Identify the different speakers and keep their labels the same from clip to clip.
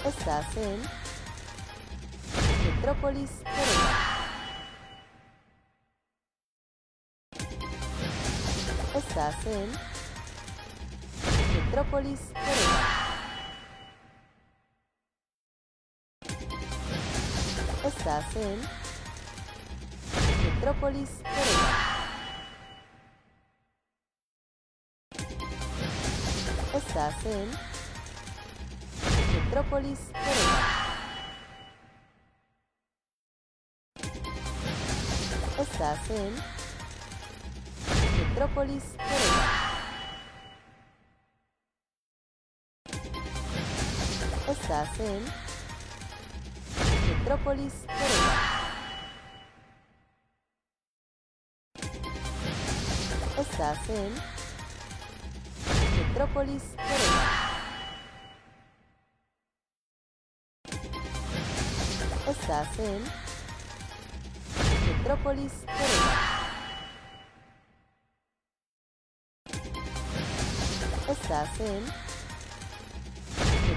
Speaker 1: Estás en Metrópolis Querétaro. Estás en Metrópolis Querétaro. Estás en Metrópolis Querétaro. Estás en Metrópolis Querétaro. Estás en Metrópolis Querétaro. Estás en Metrópolis Querétaro. Estás en Metrópolis Querétaro. Estás en Metrópolis Querétaro. Estás en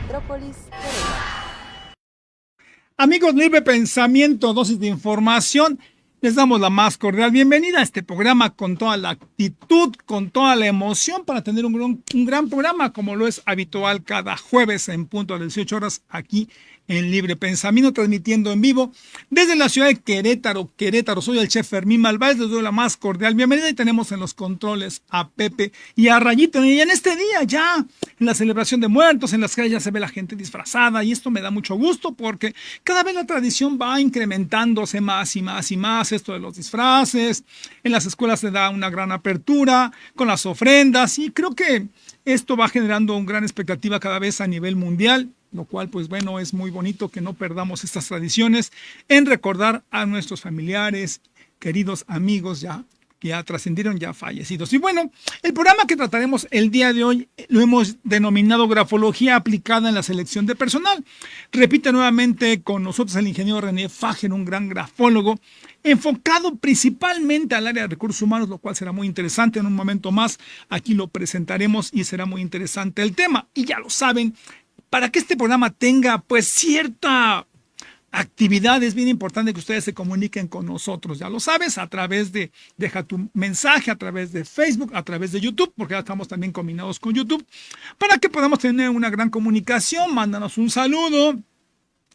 Speaker 1: Metrópolis Querétaro.
Speaker 2: Amigos, Libre Pensamiento, dosis de información. Les damos la más cordial bienvenida a este programa con toda la actitud, con toda la emoción para tener un gran programa como lo es habitual cada jueves en punto a las 18 horas aquí en Libre Pensamiento, transmitiendo en vivo desde la ciudad de Querétaro. Soy el chef Fermín Malváez, les doy la más cordial bienvenida y tenemos en los controles a Pepe y a Rayito. Y en este día ya, en la celebración de muertos, en las calles ya se ve la gente disfrazada y esto me da mucho gusto porque cada vez la tradición va incrementándose más y más y más, esto de los disfraces. En las escuelas se da una gran apertura con las ofrendas y creo que esto va generando una gran expectativa cada vez a nivel mundial, lo cual pues bueno, es muy bonito que no perdamos estas tradiciones en recordar a nuestros familiares, queridos amigos que ya trascendieron, ya fallecidos. Y bueno, el programa que trataremos el día de hoy lo hemos denominado Grafología aplicada en la selección de personal. Repite nuevamente con nosotros el ingeniero René Fager, un gran grafólogo, enfocado principalmente al área de recursos humanos, lo cual será muy interesante en un momento más. Aquí lo presentaremos y será muy interesante el tema. Y ya lo saben, para que este programa tenga pues cierta actividad, es bien importante que ustedes se comuniquen con nosotros, ya lo sabes, a través de, deja tu mensaje a través de Facebook, a través de YouTube, porque ya estamos también combinados con YouTube, para que podamos tener una gran comunicación. Mándanos un saludo,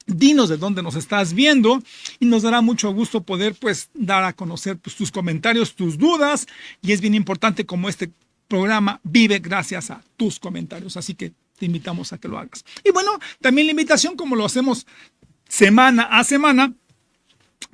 Speaker 2: dinos de dónde nos estás viendo y nos dará mucho gusto poder pues dar a conocer pues, tus comentarios, tus dudas, y es bien importante como este programa vive gracias a tus comentarios, así que te invitamos a que lo hagas. Y bueno, también la invitación como lo hacemos semana a semana,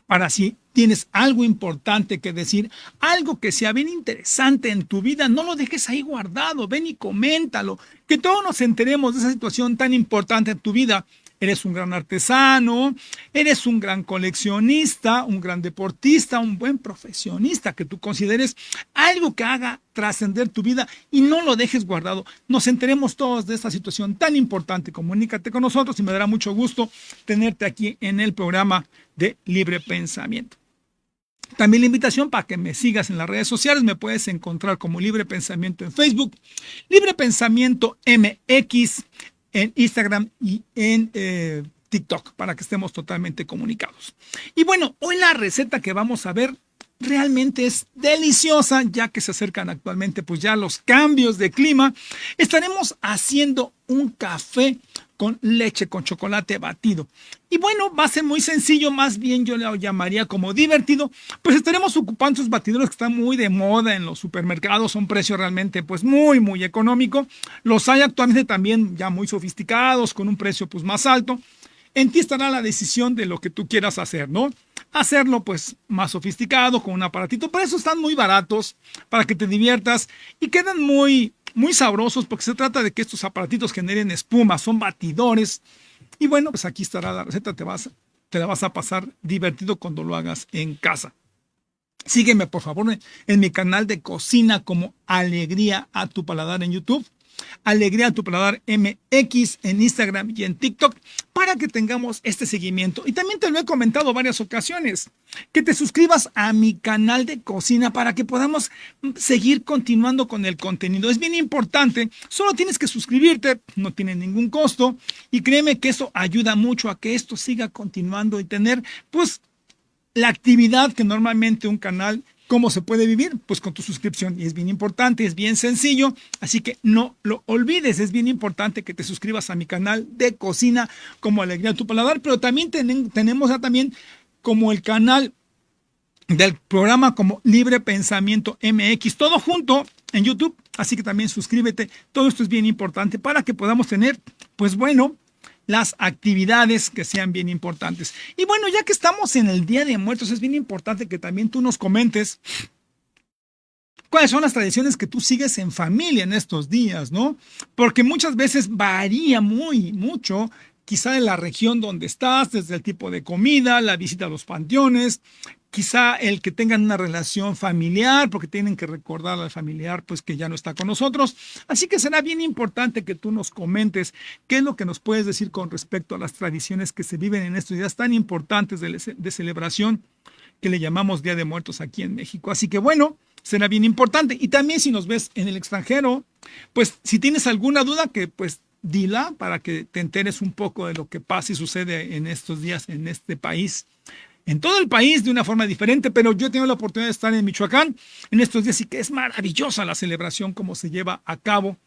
Speaker 2: para si tienes algo importante que decir, algo que sea bien interesante en tu vida, no lo dejes ahí guardado, ven y coméntalo, que todos nos enteremos de esa situación tan importante en tu vida. Eres un gran artesano, eres un gran coleccionista, un gran deportista, un buen profesionista, que tú consideres algo que haga trascender tu vida y no lo dejes guardado. Nos enteremos todos de esta situación tan importante. Comunícate con nosotros y me dará mucho gusto tenerte aquí en el programa de Libre Pensamiento. También la invitación para que me sigas en las redes sociales. Me puedes encontrar como Libre Pensamiento en Facebook, Libre Pensamiento MX en Instagram y en TikTok, para que estemos totalmente comunicados. Y bueno, hoy la receta que vamos a ver realmente es deliciosa, ya que se acercan actualmente pues ya los cambios de clima. Estaremos haciendo un café con leche con chocolate batido. Y bueno, va a ser muy sencillo, más bien yo lo llamaría como divertido, pues estaremos ocupando esos batidores que están muy de moda en los supermercados, son precios realmente pues muy económico. Los hay actualmente también ya muy sofisticados, con un precio pues más alto. En ti estará la decisión de lo que tú quieras hacer, ¿no? Hacerlo pues más sofisticado, con un aparatito, pero eso están muy baratos para que te diviertas y quedan muy sabrosos, porque se trata de que estos aparatitos generen espuma, son batidores. Y bueno, pues aquí estará la receta, te la vas a pasar divertido cuando lo hagas en casa. Sígueme por favor en mi canal de cocina como Alegría a tu Paladar en YouTube. Alegría a tu paladar MX en Instagram y en TikTok para que tengamos este seguimiento. Y también te lo he comentado varias ocasiones, que te suscribas a mi canal de cocina para que podamos seguir continuando con el contenido. Es bien importante, solo tienes que suscribirte, no tiene ningún costo y créeme que eso ayuda mucho a que esto siga continuando y tener pues la actividad que normalmente un canal. ¿Cómo se puede vivir? Pues con tu suscripción. Y es bien importante, es bien sencillo. Así que no lo olvides. Es bien importante que te suscribas a mi canal de cocina como Alegría a tu Paladar. Pero también tenemos ya también como el canal del programa como Libre Pensamiento MX. Todo junto en YouTube. Así que también suscríbete. Todo esto es bien importante para que podamos tener, pues bueno, las actividades que sean bien importantes. Y bueno, ya que estamos en el Día de Muertos, es bien importante que también tú nos comentes cuáles son las tradiciones que tú sigues en familia en estos días, ¿no? Porque muchas veces varía mucho, quizá de la región donde estás, desde el tipo de comida, la visita a los panteones, quizá el que tengan una relación familiar, porque tienen que recordar al familiar, pues que ya no está con nosotros. Así que será bien importante que tú nos comentes qué es lo que nos puedes decir con respecto a las tradiciones que se viven en estos días tan importantes de celebración que le llamamos Día de Muertos aquí en México. Así que bueno, será bien importante. Y también si nos ves en el extranjero, pues si tienes alguna duda, que pues dila para que te enteres un poco de lo que pasa y sucede en estos días en este país. En todo el país de una forma diferente, pero yo he tenido la oportunidad de estar en Michoacán en estos días y que es maravillosa la celebración, cómo se lleva a cabo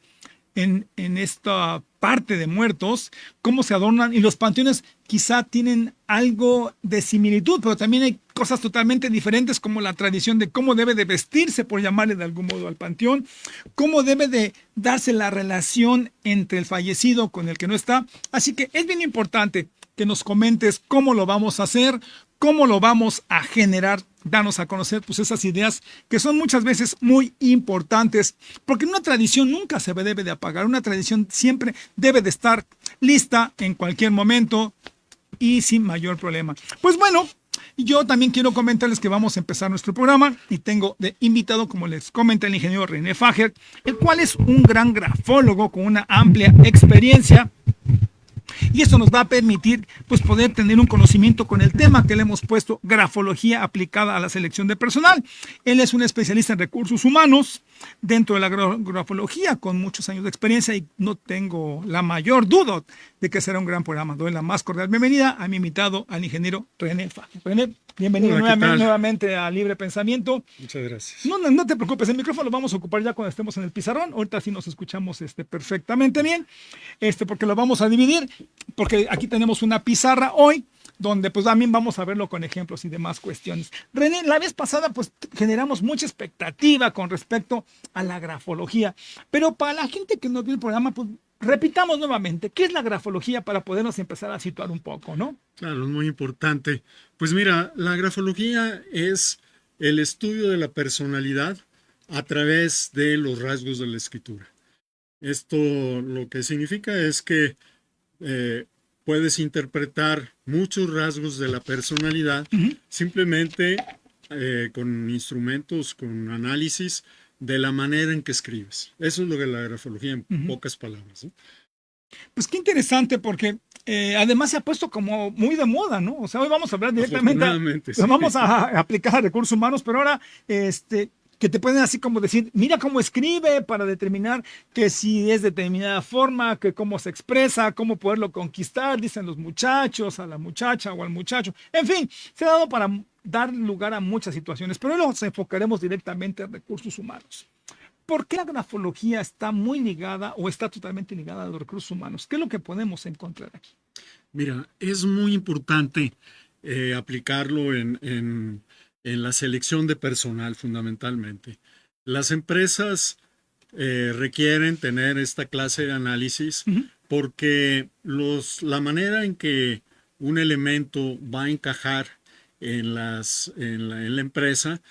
Speaker 2: en esta parte de muertos, cómo se adornan y los panteones quizá tienen algo de similitud, pero también hay cosas totalmente diferentes como la tradición de cómo debe de vestirse, por llamarle de algún modo al panteón, cómo debe de darse la relación entre el fallecido con el que no está. Así que es bien importante que nos comentes cómo lo vamos a hacer, cómo lo vamos a generar, danos a conocer pues esas ideas que son muchas veces muy importantes, porque una tradición nunca se debe de apagar, una tradición siempre debe de estar lista en cualquier momento y sin mayor problema. Pues bueno, yo también quiero comentarles que vamos a empezar nuestro programa y tengo de invitado, como les comenté, el ingeniero René Fager, el cual es un gran grafólogo con una amplia experiencia. Y eso nos va a permitir pues poder tener un conocimiento con el tema que le hemos puesto, grafología aplicada a la selección de personal. Él es un especialista en recursos humanos dentro de la grafología con muchos años de experiencia y no tengo la mayor duda de que será un gran programa. Doy la más cordial bienvenida a mi invitado, al ingeniero René Fager. René, bienvenido. Hola, nuevamente a Libre Pensamiento.
Speaker 3: Muchas gracias.
Speaker 2: No te preocupes, el micrófono lo vamos a ocupar ya cuando estemos en el pizarrón. Ahorita sí nos escuchamos perfectamente bien, porque lo vamos a dividir, porque aquí tenemos una pizarra hoy, donde pues también vamos a verlo con ejemplos y demás cuestiones. René, la vez pasada pues generamos mucha expectativa con respecto a la grafología, pero para la gente que no vio el programa, pues repitamos nuevamente, ¿qué es la grafología para podernos empezar a situar un poco, ¿no?
Speaker 3: Claro, es muy importante. Pues mira, la grafología es el estudio de la personalidad a través de los rasgos de la escritura. Esto lo que significa es que puedes interpretar muchos rasgos de la personalidad simplemente con instrumentos, con análisis de la manera en que escribes. Eso es lo que es la grafología en pocas palabras, ¿no?
Speaker 2: Pues qué interesante porque además se ha puesto como muy de moda, ¿no? O sea, hoy vamos a hablar directamente,
Speaker 3: sí.
Speaker 2: Vamos a aplicar a recursos humanos, pero ahora que te pueden así como decir, mira cómo escribe para determinar que si es de determinada forma, que cómo se expresa, cómo poderlo conquistar, dicen los muchachos, a la muchacha o al muchacho. En fin, se ha dado para dar lugar a muchas situaciones, pero hoy nos enfocaremos directamente en recursos humanos. ¿Por qué la grafología está muy ligada o está totalmente ligada a los recursos humanos? ¿Qué es lo que podemos encontrar aquí?
Speaker 3: Mira, es muy importante aplicarlo en la selección de personal fundamentalmente. Las empresas requieren tener esta clase de análisis porque la manera en que un elemento va a encajar en la empresa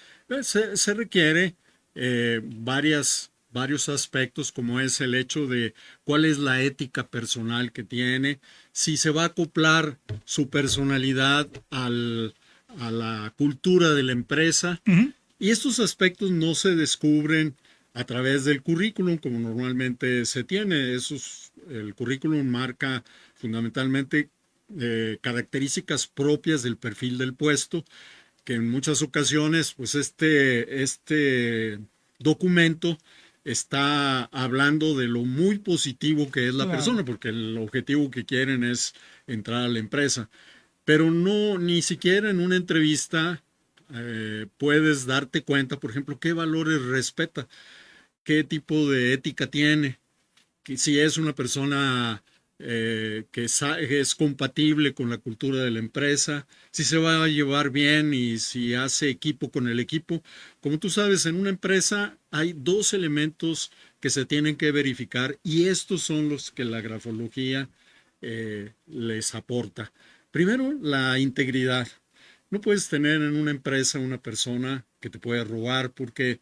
Speaker 3: se requiere varios aspectos, como es el hecho de cuál es la ética personal que tiene, si se va a acoplar su personalidad a la cultura de la empresa. Y estos aspectos no se descubren a través del currículum, como normalmente se tiene. El currículum marca fundamentalmente características propias del perfil del puesto, que en muchas ocasiones, pues este documento está hablando de lo muy positivo que es la
Speaker 2: Claro.
Speaker 3: persona, porque el objetivo que quieren es entrar a la empresa. Pero no, ni siquiera en una entrevista puedes darte cuenta, por ejemplo, qué valores respeta, qué tipo de ética tiene, que si es una persona es compatible con la cultura de la empresa, si se va a llevar bien y si hace equipo con el equipo. Como tú sabes, en una empresa hay dos elementos que se tienen que verificar y estos son los que la grafología les aporta. Primero, la integridad. No puedes tener en una empresa una persona que te pueda robar porque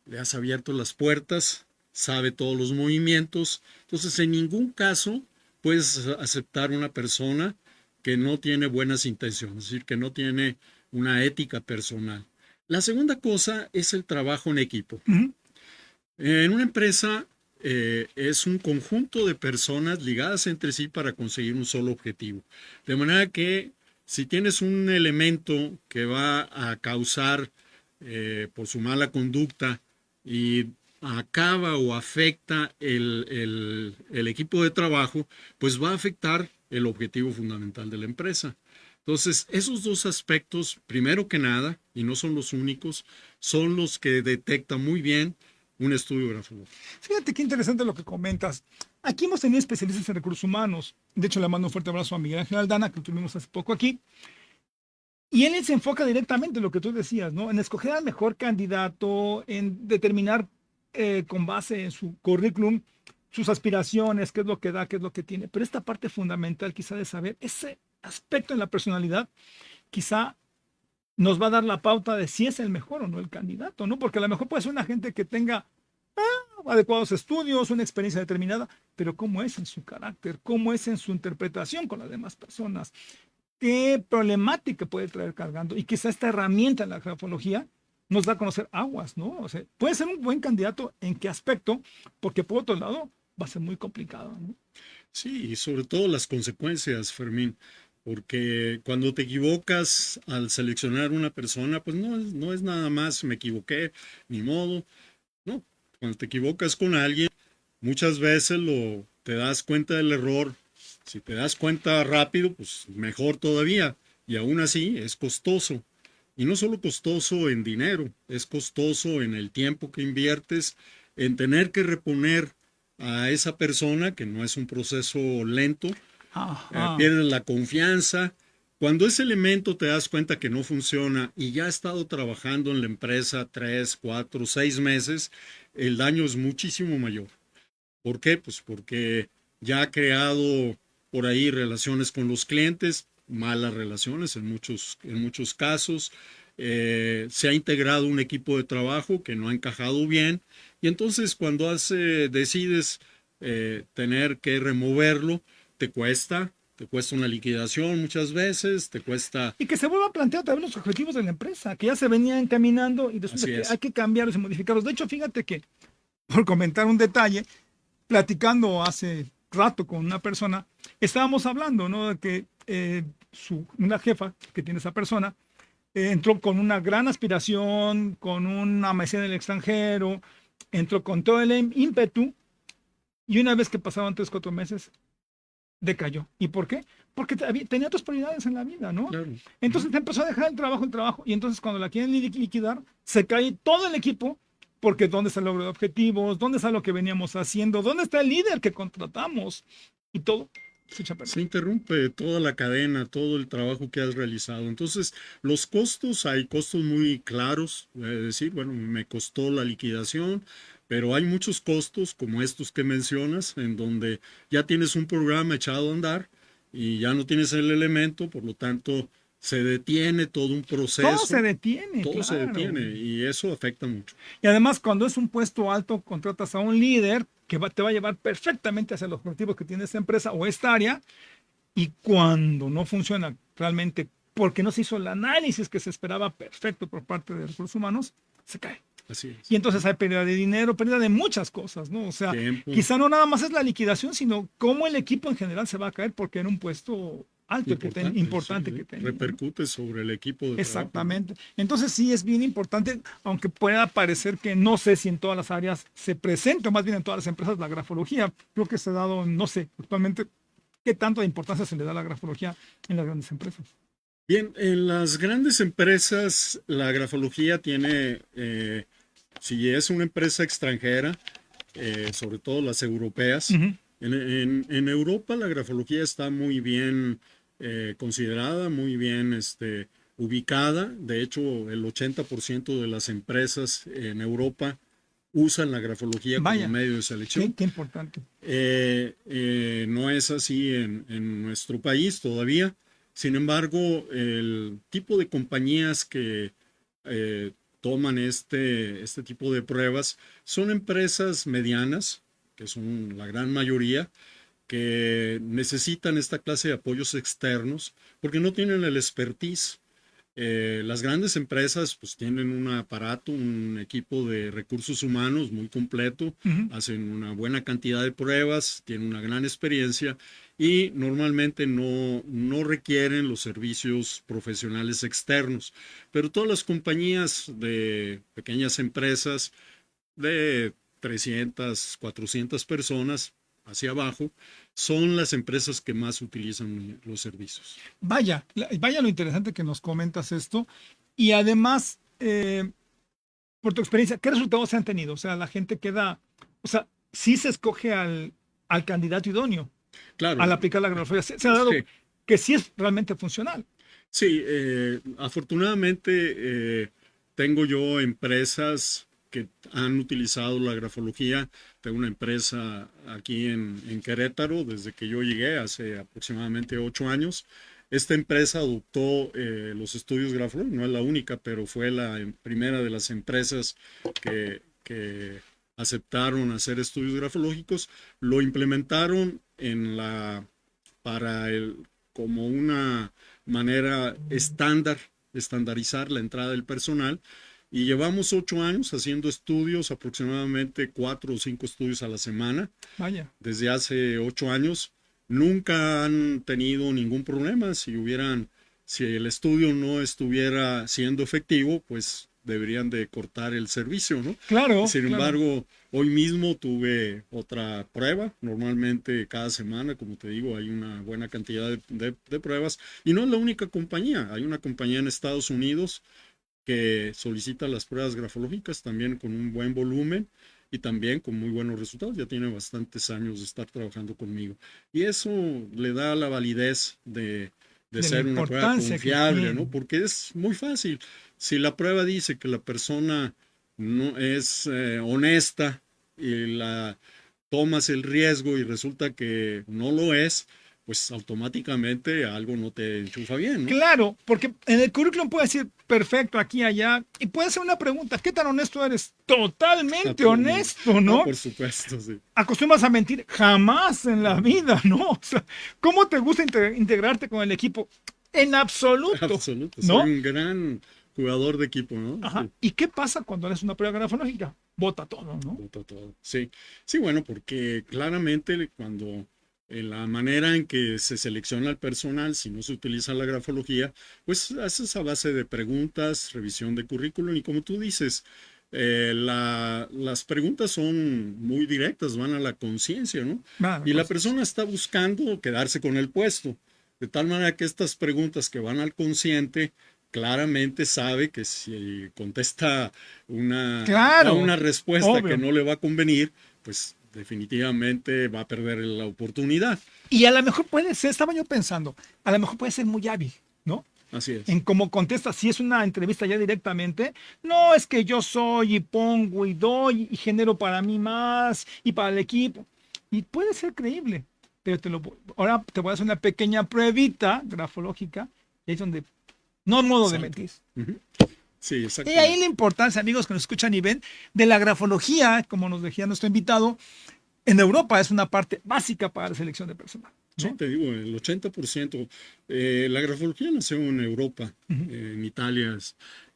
Speaker 3: le has abierto las puertas, sabe todos los movimientos. Entonces, en ningún caso puedes aceptar una persona que no tiene buenas intenciones, es decir, que no tiene una ética personal. La segunda cosa es el trabajo en equipo.
Speaker 2: Ujú.
Speaker 3: En una empresa es un conjunto de personas ligadas entre sí para conseguir un solo objetivo. De manera que si tienes un elemento que va a causar por su mala conducta y acaba o afecta el equipo de trabajo, pues va a afectar el objetivo fundamental de la empresa. Entonces, esos dos aspectos, primero que nada, y no son los únicos, son los que detecta muy bien un estudio grafológico.
Speaker 2: Fíjate qué interesante lo que comentas. Aquí hemos tenido especialistas en recursos humanos. De hecho, le mando un fuerte abrazo a Miguel Ángel Aldana, que lo tuvimos hace poco aquí. Y él se enfoca directamente en lo que tú decías, ¿no? En escoger al mejor candidato, en determinar con base en su currículum sus aspiraciones, qué es lo que da, qué es lo que tiene. Pero esta parte fundamental quizá de saber ese aspecto en la personalidad, quizá nos va a dar la pauta de si es el mejor o no el candidato, ¿no? Porque a lo mejor puede ser una gente que tenga adecuados estudios, una experiencia determinada, pero cómo es en su carácter, cómo es en su interpretación con las demás personas, qué problemática puede traer cargando. Y quizá esta herramienta en la grafología nos da a conocer aguas, ¿no? O sea, puede ser un buen candidato en qué aspecto, porque por otro lado va a ser muy complicado, ¿no?
Speaker 3: Sí, y sobre todo las consecuencias, Fermín, porque cuando te equivocas al seleccionar una persona, pues no es nada más me equivoqué, ni modo. No, cuando te equivocas con alguien, muchas veces te das cuenta del error. Si te das cuenta rápido, pues mejor todavía. Y aún así es costoso. Y no solo costoso en dinero, es costoso en el tiempo que inviertes, en tener que reponer a esa persona, que no es un proceso lento,
Speaker 2: Ajá.
Speaker 3: pierdes la confianza. Cuando ese elemento te das cuenta que no funciona y ya ha estado trabajando en la empresa 3, 4, 6 meses, el daño es muchísimo mayor. ¿Por qué? Pues porque ya ha creado por ahí relaciones con los clientes, malas relaciones en muchos casos. Se ha integrado un equipo de trabajo que no ha encajado bien y entonces cuando decides tener que removerlo, te cuesta una liquidación muchas veces, te cuesta,
Speaker 2: Y que se vuelva a plantear otra vez los objetivos de la empresa, que ya se venían caminando y resulta
Speaker 3: así
Speaker 2: que hay
Speaker 3: es.
Speaker 2: que cambiarlos y modificarlos. De hecho, fíjate que, por comentar un detalle, platicando hace rato con una persona, estábamos hablando, ¿no? De que una jefa que tiene esa persona entró con una gran aspiración, con una maestría en el extranjero, entró con todo el ímpetu y una vez que pasaban 3, 4 meses, decayó. ¿Y por qué? Porque tenía otras prioridades en la vida, ¿no?
Speaker 3: Claro.
Speaker 2: Entonces te empezó a dejar el trabajo, y entonces cuando la quieren liquidar, se cae todo el equipo, porque ¿dónde está el logro de objetivos? ¿Dónde está lo que veníamos haciendo? ¿Dónde está el líder que contratamos? Y todo se echa a perder.
Speaker 3: Se interrumpe toda la cadena, todo el trabajo que has realizado. Entonces, los costos, hay costos muy claros, es decir, bueno, me costó la liquidación, pero hay muchos costos como estos que mencionas, en donde ya tienes un programa echado a andar y ya no tienes el elemento, por lo tanto, se detiene todo un
Speaker 2: Todo se
Speaker 3: proceso,
Speaker 2: detiene,
Speaker 3: todo se
Speaker 2: claro.
Speaker 3: detiene y eso afecta mucho.
Speaker 2: Y además, cuando es un puesto alto, contratas a un líder que te va a llevar perfectamente hacia los objetivos que tiene esta empresa o esta área, y cuando no funciona realmente porque no se hizo el análisis que se esperaba perfecto por parte de recursos humanos, se cae.
Speaker 3: Así es.
Speaker 2: Y entonces hay pérdida de dinero, pérdida de muchas cosas, ¿no? O sea,
Speaker 3: Tiempo.
Speaker 2: quizá no nada más es la liquidación, sino cómo el equipo en general se va a caer porque era un puesto alto, importante
Speaker 3: Sí.
Speaker 2: que tenía, ¿no?
Speaker 3: Repercute sobre el equipo de trabajo, ¿no?
Speaker 2: Exactamente. Entonces sí es bien importante, aunque pueda parecer que no sé si en todas las áreas se presenta, o más bien en todas las empresas, la grafología. Creo que se ha dado, no sé, actualmente, qué tanto de importancia se le da a la grafología en las grandes empresas.
Speaker 3: Bien, en las grandes empresas la grafología tiene, si es una empresa extranjera, sobre todo las europeas,
Speaker 2: Ujú.
Speaker 3: en Europa la grafología está muy bien considerada, muy bien ubicada. De hecho, el 80% de las empresas en Europa usan la grafología como
Speaker 2: Vaya,
Speaker 3: medio de selección.
Speaker 2: qué importante.
Speaker 3: No es así en nuestro país todavía. Sin embargo, el tipo de compañías que eh, toman este tipo de pruebas son empresas medianas, que son la gran mayoría, que necesitan esta clase de apoyos externos porque no tienen el expertise. Las grandes empresas pues tienen un aparato, un equipo de recursos humanos muy completo,
Speaker 2: Ujú.
Speaker 3: hacen una buena cantidad de pruebas, tienen una gran experiencia y normalmente no requieren los servicios profesionales externos. Pero todas las compañías de pequeñas empresas de 300, 400 personas hacia abajo son las empresas que más utilizan los servicios.
Speaker 2: Vaya, vaya lo interesante que nos comentas esto. Y además, por tu experiencia, ¿qué resultados se han tenido? O sea, la gente queda, o sea, sí se escoge al candidato idóneo
Speaker 3: Claro,
Speaker 2: al aplicar la agrofología. Se ha dado
Speaker 3: sí,
Speaker 2: que sí es realmente funcional.
Speaker 3: sí, afortunadamente tengo yo empresas que han utilizado la grafología. Tengo una empresa aquí en Querétaro desde que yo llegué hace aproximadamente 8 años. Esta empresa adoptó los estudios grafológicos, no es la única, pero fue la primera de las empresas que aceptaron hacer estudios grafológicos. Lo implementaron para como una manera estandarizar la entrada del personal. Y llevamos 8 años haciendo estudios, aproximadamente 4 o 5 estudios a la semana,
Speaker 2: Vaya.
Speaker 3: desde hace 8 años. Nunca han tenido ningún problema. Si el estudio no estuviera siendo efectivo, pues deberían de cortar el servicio, ¿no?
Speaker 2: Claro,
Speaker 3: Sin
Speaker 2: claro.
Speaker 3: embargo, hoy mismo tuve otra prueba. Normalmente cada semana, como te digo, hay una buena cantidad de pruebas. Y no es la única compañía. Hay una compañía en Estados Unidos que solicita las pruebas grafológicas también con un buen volumen y también con muy buenos resultados. Ya tiene bastantes años de estar trabajando conmigo. Y eso le da la validez de
Speaker 2: De la
Speaker 3: ser una prueba
Speaker 2: importancia que
Speaker 3: confiable, ¿no?
Speaker 2: tiene.
Speaker 3: Porque es muy fácil. Si la prueba dice que la persona no es honesta y la tomas el riesgo y resulta que no lo es, pues automáticamente algo no te enchufa bien, ¿no?
Speaker 2: Claro, porque en el currículum puede decir perfecto aquí, allá, y puede ser una pregunta, ¿qué tan honesto eres? Totalmente
Speaker 3: No,
Speaker 2: honesto,
Speaker 3: no,
Speaker 2: ¿no?
Speaker 3: por supuesto, sí.
Speaker 2: ¿Acostumbras a mentir? Jamás en la vida, ¿no? O sea, ¿cómo te gusta integrarte con el equipo? En absoluto,
Speaker 3: Absoluto. Soy
Speaker 2: ¿no?
Speaker 3: un gran jugador de equipo, ¿no?
Speaker 2: Ajá.
Speaker 3: Sí,
Speaker 2: ¿Y qué pasa cuando haces una prueba grafológica? Bota todo, ¿no?
Speaker 3: voto todo. Sí, sí, bueno, porque claramente cuando en la manera en que se selecciona el personal, si no se utiliza la grafología, pues haces a base de preguntas, revisión de currículum y como tú dices, las preguntas son muy directas, van a la conciencia, ¿no?
Speaker 2: Va, la
Speaker 3: Y la
Speaker 2: conciencia.
Speaker 3: persona está buscando quedarse con el puesto, de tal manera que estas preguntas que van al consciente, claramente sabe que si contesta da
Speaker 2: Claro,
Speaker 3: una respuesta que
Speaker 2: obvio.
Speaker 3: no le va a convenir, pues definitivamente va a perder la oportunidad.
Speaker 2: Y a lo mejor puede ser, estaba yo pensando, a lo mejor puede ser muy hábil, ¿no?
Speaker 3: Así es.
Speaker 2: En cómo contesta, si es una entrevista ya directamente, no es que yo soy y pongo y doy y genero para mí más y para el equipo. Y puede ser creíble, pero ahora te voy a hacer una pequeña pruebita grafológica, y ahí es donde no hay modo de
Speaker 3: Salta.
Speaker 2: mentir.
Speaker 3: Ujú. Sí,
Speaker 2: Y ahí
Speaker 3: exactamente.
Speaker 2: la importancia, amigos que nos escuchan y ven, de la grafología, como nos decía nuestro invitado, en Europa es una parte básica para la selección de personal.
Speaker 3: Sí,
Speaker 2: ¿no?
Speaker 3: te digo, el 80%. La grafología nació en Europa, en Italia,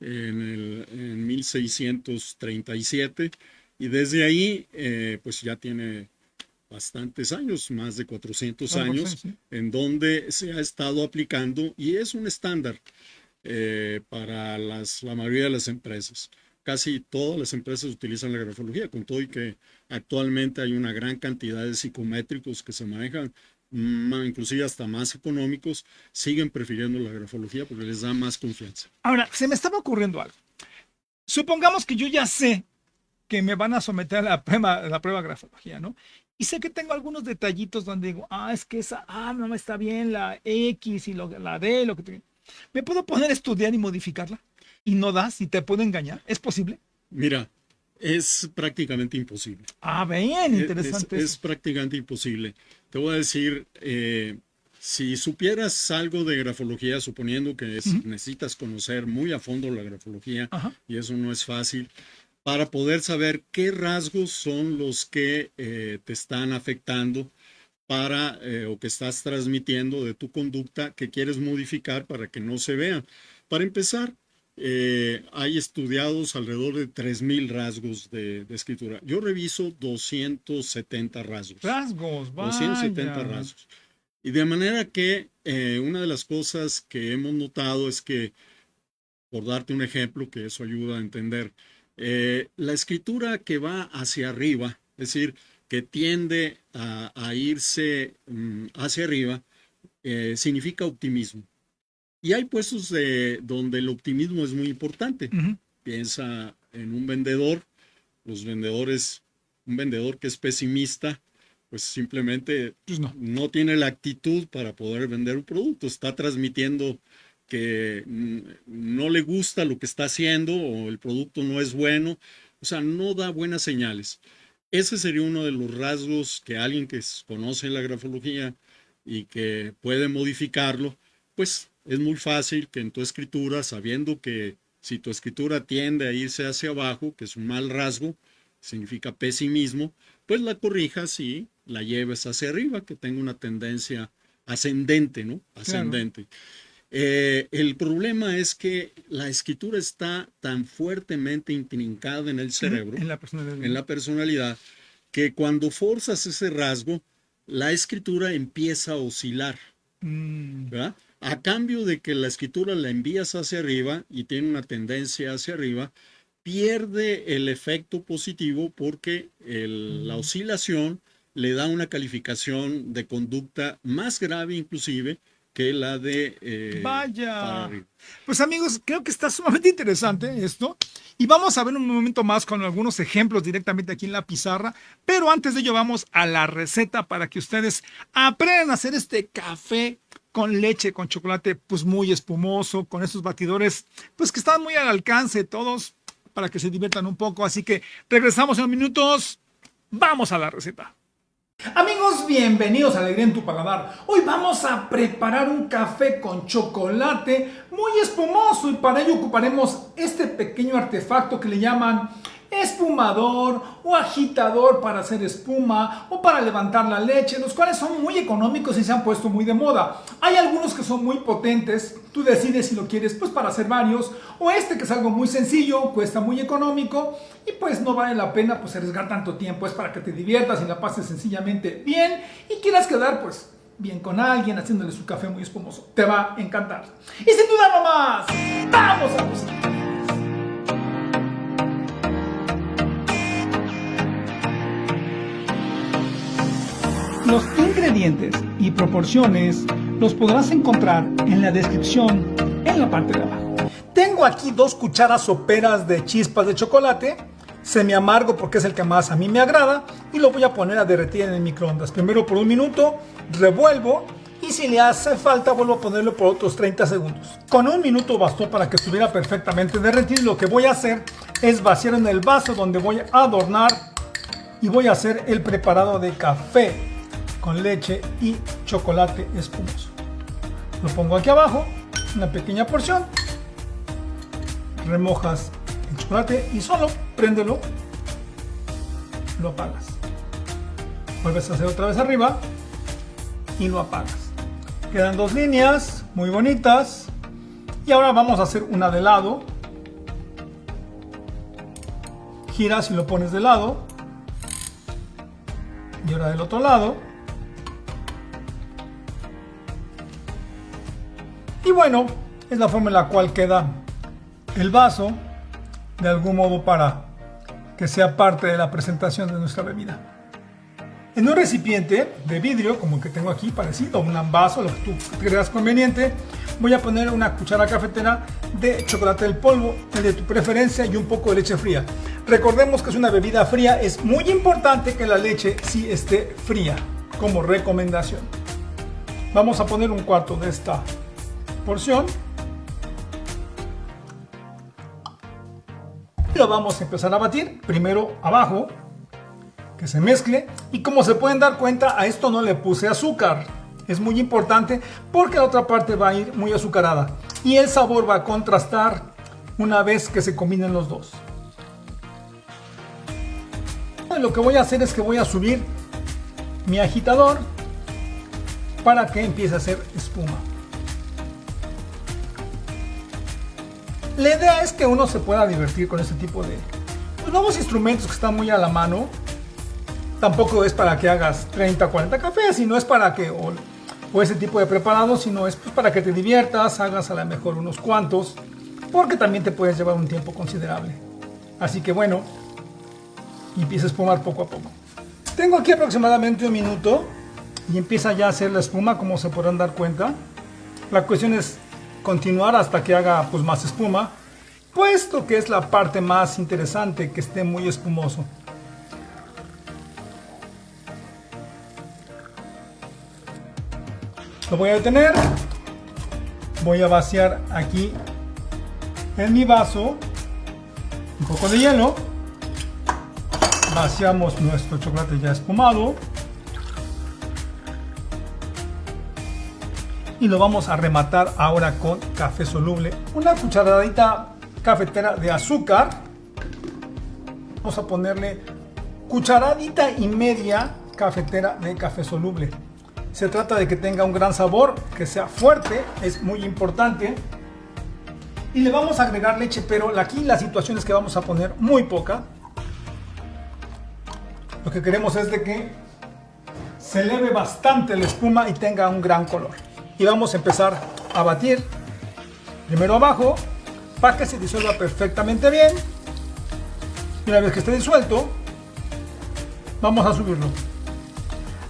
Speaker 3: en 1637, y desde ahí, pues ya tiene bastantes años, más de 400
Speaker 2: Claro, por
Speaker 3: años,
Speaker 2: sí.
Speaker 3: en donde se ha estado aplicando y es un estándar para la mayoría de las empresas. Casi todas las empresas utilizan la grafología, con todo y que actualmente hay una gran cantidad de psicométricos que se manejan, inclusive hasta más económicos, siguen prefiriendo la grafología porque les da más confianza.
Speaker 2: Ahora, se me estaba ocurriendo algo. Supongamos que yo ya sé que me van a someter a la prueba de grafología, ¿no? Y sé que tengo algunos detallitos donde digo, es que esa, no me está bien la X y la D, lo que te... ¿Me puedo poner a estudiar y modificarla? ¿Y no das? ¿Y te puedo engañar? ¿Es posible?
Speaker 3: Mira, es prácticamente imposible.
Speaker 2: Bien,
Speaker 3: Es,
Speaker 2: interesante
Speaker 3: es
Speaker 2: eso.
Speaker 3: prácticamente imposible. Te voy a decir, si supieras algo de grafología, suponiendo que
Speaker 2: Ujú.
Speaker 3: necesitas conocer muy a fondo la grafología,
Speaker 2: Ajá.
Speaker 3: y eso no es fácil, para poder saber qué rasgos son los que te están afectando o que estás transmitiendo de tu conducta que quieres modificar para que no se vean. Para empezar, hay estudiados alrededor de 3,000 rasgos de escritura. Yo reviso 270 rasgos.
Speaker 2: Rasgos,
Speaker 3: 270
Speaker 2: vaya.
Speaker 3: rasgos. Y de manera que una de las cosas que hemos notado es que, por darte un ejemplo, que eso ayuda a entender, la escritura que va hacia arriba, es decir, que tiende a irse hacia arriba, significa optimismo. Y hay puestos donde el optimismo es muy importante.
Speaker 2: Ujú.
Speaker 3: Piensa en un vendedor, los vendedores, un vendedor que es pesimista, pues simplemente
Speaker 2: Pues no.
Speaker 3: no tiene la actitud para poder vender un producto, está transmitiendo que no le gusta lo que está haciendo o el producto no es bueno, o sea, no da buenas señales. Ese sería uno de los rasgos que alguien que conoce la grafología y que puede modificarlo, pues es muy fácil que en tu escritura, sabiendo que si tu escritura tiende a irse hacia abajo, que es un mal rasgo, significa pesimismo, pues la corrijas y la lleves hacia arriba, que tenga una tendencia ascendente, ¿no?
Speaker 2: Claro.
Speaker 3: Ascendente. El problema es que la escritura está tan fuertemente intrincada en el cerebro,
Speaker 2: En la personalidad.
Speaker 3: en la personalidad, que cuando forzas ese rasgo, la escritura empieza a oscilar, ¿verdad? A cambio de que la escritura la envías hacia arriba y tiene una tendencia hacia arriba, pierde el efecto positivo porque la oscilación le da una calificación de conducta más grave inclusive que la de para
Speaker 2: Vaya.
Speaker 3: arriba.
Speaker 2: Pues amigos, creo que está sumamente interesante esto. Y vamos a ver un momento más con algunos ejemplos directamente aquí en la pizarra. Pero antes de ello vamos a la receta para que ustedes aprendan a hacer este café con leche, con chocolate, pues muy espumoso, con estos batidores, pues que están muy al alcance de todos para que se diviertan un poco. Así que regresamos en unos minutos. Vamos a la receta. Amigos, bienvenidos a Alegría en tu Paladar. Hoy vamos a preparar un café con chocolate muy espumoso y para ello ocuparemos este pequeño artefacto que le llaman espumador o agitador para hacer espuma o para levantar la leche, los cuales son muy económicos y se han puesto muy de moda. Hay algunos que son muy potentes, tú decides si lo quieres pues para hacer varios, o este que es algo muy sencillo, cuesta muy económico y pues no vale la pena pues arriesgar tanto tiempo, es para que te diviertas y la pases sencillamente bien y quieras quedar pues bien con alguien haciéndole su café muy espumoso. Te va a encantar. Y sin duda no más, ¡vamos a cocinar! Los ingredientes y proporciones los podrás encontrar en la descripción en la parte de abajo. Tengo aquí 2 cucharas soperas de chispas de chocolate, semi amargo porque es el que más a mí me agrada, y lo voy a poner a derretir en el microondas. Primero por 1 minuto, revuelvo y si le hace falta vuelvo a ponerlo por otros 30 segundos. Con 1 minuto bastó para que estuviera perfectamente derretido y lo que voy a hacer es vaciar en el vaso donde voy a adornar y voy a hacer el preparado de café con leche y chocolate espumoso. Lo pongo aquí abajo, una pequeña porción, remojas el chocolate y solo préndelo, lo apagas. Vuelves a hacer otra vez arriba y lo apagas. Quedan dos líneas muy bonitas. Y ahora vamos a hacer una de lado. Giras y lo pones de lado. Y ahora del otro lado. Y bueno, es la forma en la cual queda el vaso, de algún modo para que sea parte de la presentación de nuestra bebida. En un recipiente de vidrio, como el que tengo aquí, parecido a un vaso, lo que tú creas conveniente, voy a poner una cuchara cafetera de chocolate del polvo, el de tu preferencia, y un poco de leche fría. Recordemos que es una bebida fría, es muy importante que la leche sí esté fría, como recomendación. Vamos a poner un cuarto de esta porción. Y lo vamos a empezar a batir, primero abajo, que se mezcle. Y como se pueden dar cuenta, a esto no le puse azúcar. Es muy importante porque la otra parte va a ir muy azucarada. Y el sabor va a contrastar una vez que se combinen los dos. Lo que voy a hacer es que voy a subir mi agitador para que empiece a hacer espuma. La idea es que uno se pueda divertir con este tipo de nuevos instrumentos que están muy a la mano. Tampoco es para que hagas 30 o 40 cafés, sino es para que, o ese tipo de preparados, sino es para que te diviertas, hagas a lo mejor unos cuantos, porque también te puedes llevar un tiempo considerable. Así que bueno, empieza a espumar poco a poco. Tengo aquí aproximadamente un minuto y empieza ya a hacer la espuma, como se podrán dar cuenta. La cuestión es continuar hasta que haga pues más espuma, puesto que es la parte más interesante, que esté muy espumoso. Lo voy a detener, voy a vaciar aquí en mi vaso un poco de hielo, vaciamos nuestro chocolate ya espumado y lo vamos a rematar ahora con café soluble, una cucharadita cafetera de azúcar. Vamos a ponerle cucharadita y media cafetera de café soluble. Se trata de que tenga un gran sabor, que sea fuerte, es muy importante. Y le vamos a agregar leche, pero aquí la situación es que vamos a poner muy poca. Lo que queremos es de que se eleve bastante la espuma y tenga un gran color. Y vamos a empezar a batir primero abajo para que se disuelva perfectamente bien. Y una vez que esté disuelto, vamos a subirlo.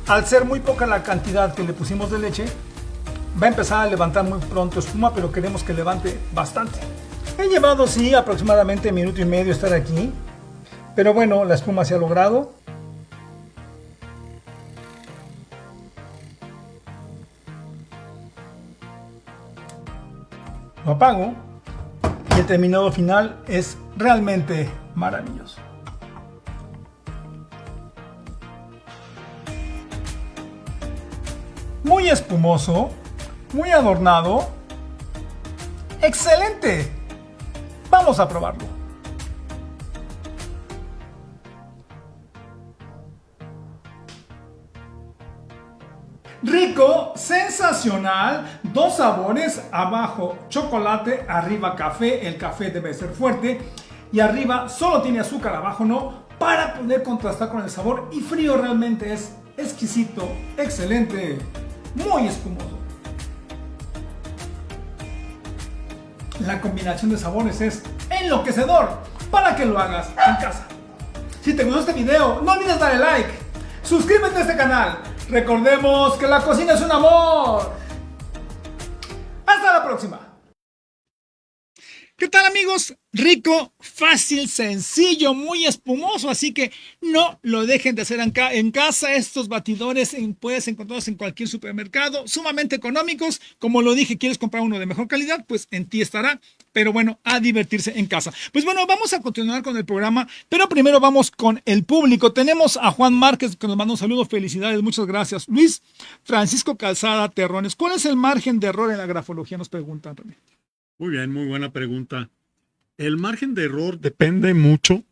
Speaker 2: Al ser muy poca la cantidad que le pusimos de leche, va a empezar a levantar muy pronto espuma, pero queremos que levante bastante. He llevado, sí, aproximadamente minuto y medio estar aquí, pero bueno, la espuma se ha logrado. Lo apago y el terminado final es realmente maravilloso. Muy espumoso, muy adornado. ¡Excelente! Vamos a probarlo. Rico, sensacional, dos sabores, abajo chocolate, arriba café, el café debe ser fuerte y arriba solo tiene azúcar, abajo no, para poder contrastar con el sabor, y frío realmente es exquisito, excelente, muy espumoso. La combinación de sabores es enloquecedor para que lo hagas en casa. Si te gustó este video, no olvides darle like, suscríbete a este canal. Recordemos que la cocina es un amor. Hasta la próxima. ¿Qué tal, amigos? Rico, fácil, sencillo, muy espumoso, así que no lo dejen de hacer en casa. Estos batidores puedes encontrarlos en cualquier supermercado, sumamente económicos. Como lo dije, quieres comprar uno de mejor calidad, pues en ti estará. Pero bueno, a divertirse en casa. Pues bueno, vamos a continuar con el programa, pero primero vamos con el público. Tenemos a Juan Márquez que nos manda un saludo, felicidades, muchas gracias. Luis Francisco Calzada Terrones, ¿cuál es el margen de error en la grafología? Nos preguntan también.
Speaker 3: Muy bien, muy buena pregunta. El margen de error depende mucho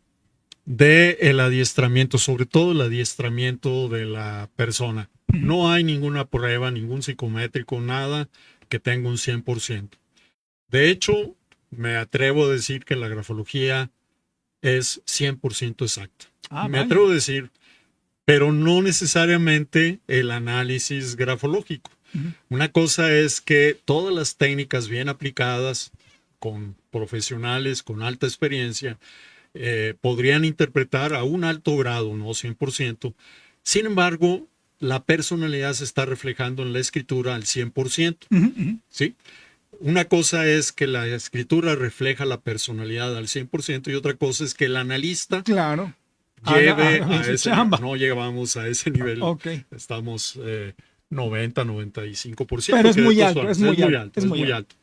Speaker 3: de el adiestramiento, sobre todo el adiestramiento de la persona. No hay ninguna prueba, ningún psicométrico, nada que tenga un 100%. De hecho, me atrevo a decir que la grafología es 100% exacta. Me atrevo a decir, pero no necesariamente el análisis grafológico. Una cosa es que todas las técnicas bien aplicadas con profesionales con alta experiencia podrían interpretar a un alto grado, no 100%. Sin embargo, la personalidad se está reflejando en la escritura al 100%. ¿Sí? Una cosa es que la escritura refleja la personalidad al 100% y otra cosa es que el analista lleve a ese nivel. No llegamos a ese nivel. Estamos 90-95%.
Speaker 2: Pero es muy alto, es muy alto.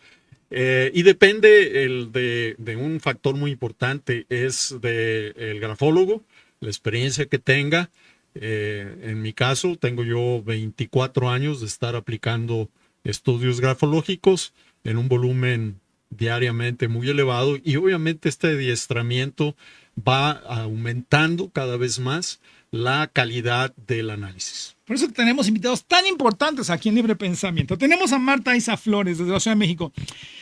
Speaker 3: Y depende de un factor muy importante, es del grafólogo, la experiencia que tenga. En mi caso, tengo yo 24 años de estar aplicando estudios grafológicos en un volumen diariamente muy elevado y obviamente este adiestramiento va aumentando cada vez más la calidad del análisis.
Speaker 2: Por eso tenemos invitados tan importantes aquí en Libre Pensamiento. Tenemos a Marta Isa Flores desde la Ciudad de México.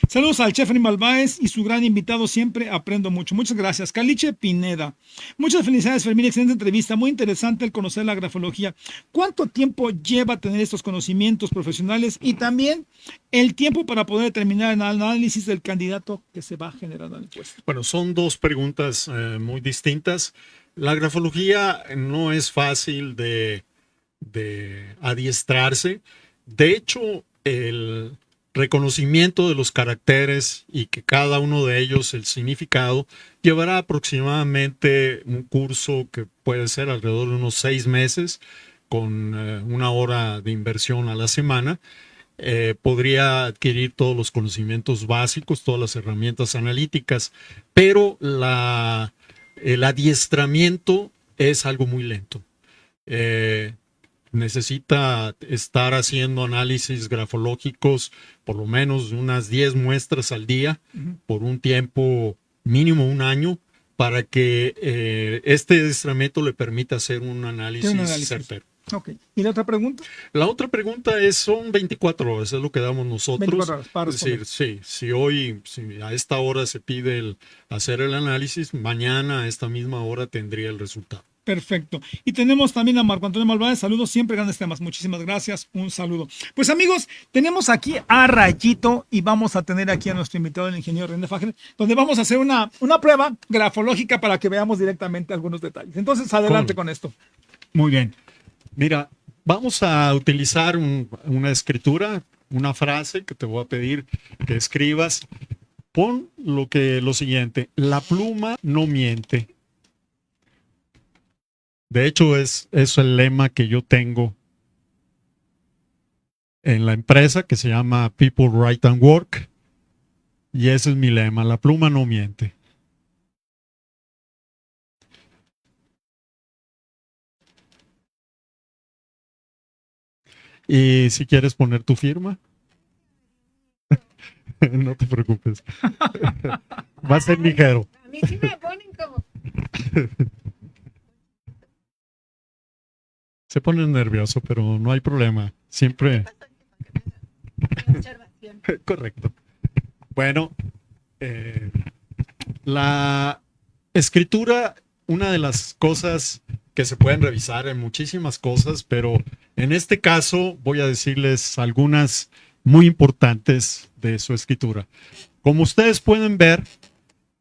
Speaker 2: Saludos al chef Aníbal Báez y su gran invitado. Siempre aprendo mucho. Muchas gracias. Caliche Pineda. Muchas felicidades, Fermín. Excelente entrevista. Muy interesante el conocer la grafología. ¿Cuánto tiempo lleva tener estos conocimientos profesionales y también el tiempo para poder determinar el análisis del candidato que se va a generar al puesto?
Speaker 3: Bueno, son dos preguntas muy distintas. La grafología no es fácil de adiestrarse. De hecho, el reconocimiento de los caracteres y que cada uno de ellos, el significado, llevará aproximadamente un curso que puede ser alrededor de unos 6 meses, con 1 hora de inversión a la semana. Podría adquirir todos los conocimientos básicos, todas las herramientas analíticas, pero el adiestramiento es algo muy lento. Necesita estar haciendo análisis grafológicos por lo menos unas 10 muestras al día por un tiempo mínimo 1 año para que este adiestramiento le permita hacer un análisis certero.
Speaker 2: Ok. ¿Y la otra pregunta?
Speaker 3: La otra pregunta son 24 horas, es lo que damos nosotros.
Speaker 2: 24 horas para responder.
Speaker 3: Es decir, si a esta hora se pide hacer el análisis, mañana a esta misma hora tendría el resultado.
Speaker 2: Perfecto. Y tenemos también a Marco Antonio Malvárez. Saludos, siempre grandes temas. Muchísimas gracias. Un saludo. Pues amigos, tenemos aquí a Rayito y vamos a tener aquí a nuestro invitado, el ingeniero René Fager, donde vamos a hacer una prueba grafológica para que veamos directamente algunos detalles. Entonces, adelante con esto.
Speaker 3: Muy bien. Mira, vamos a utilizar una escritura, una frase que te voy a pedir que escribas. Pon lo siguiente: la pluma no miente. De hecho, es el lema que yo tengo en la empresa que se llama People Write and Work. Y ese es mi lema: la pluma no miente. Y si quieres poner tu firma, no te preocupes. Va a ser ligero.
Speaker 4: A mí sí me ponen como...
Speaker 3: Se pone nervioso, pero no hay problema. Siempre. Correcto. Bueno, la escritura, una de las cosas que se pueden revisar en muchísimas cosas, pero en este caso voy a decirles algunas muy importantes de su escritura. Como ustedes pueden ver,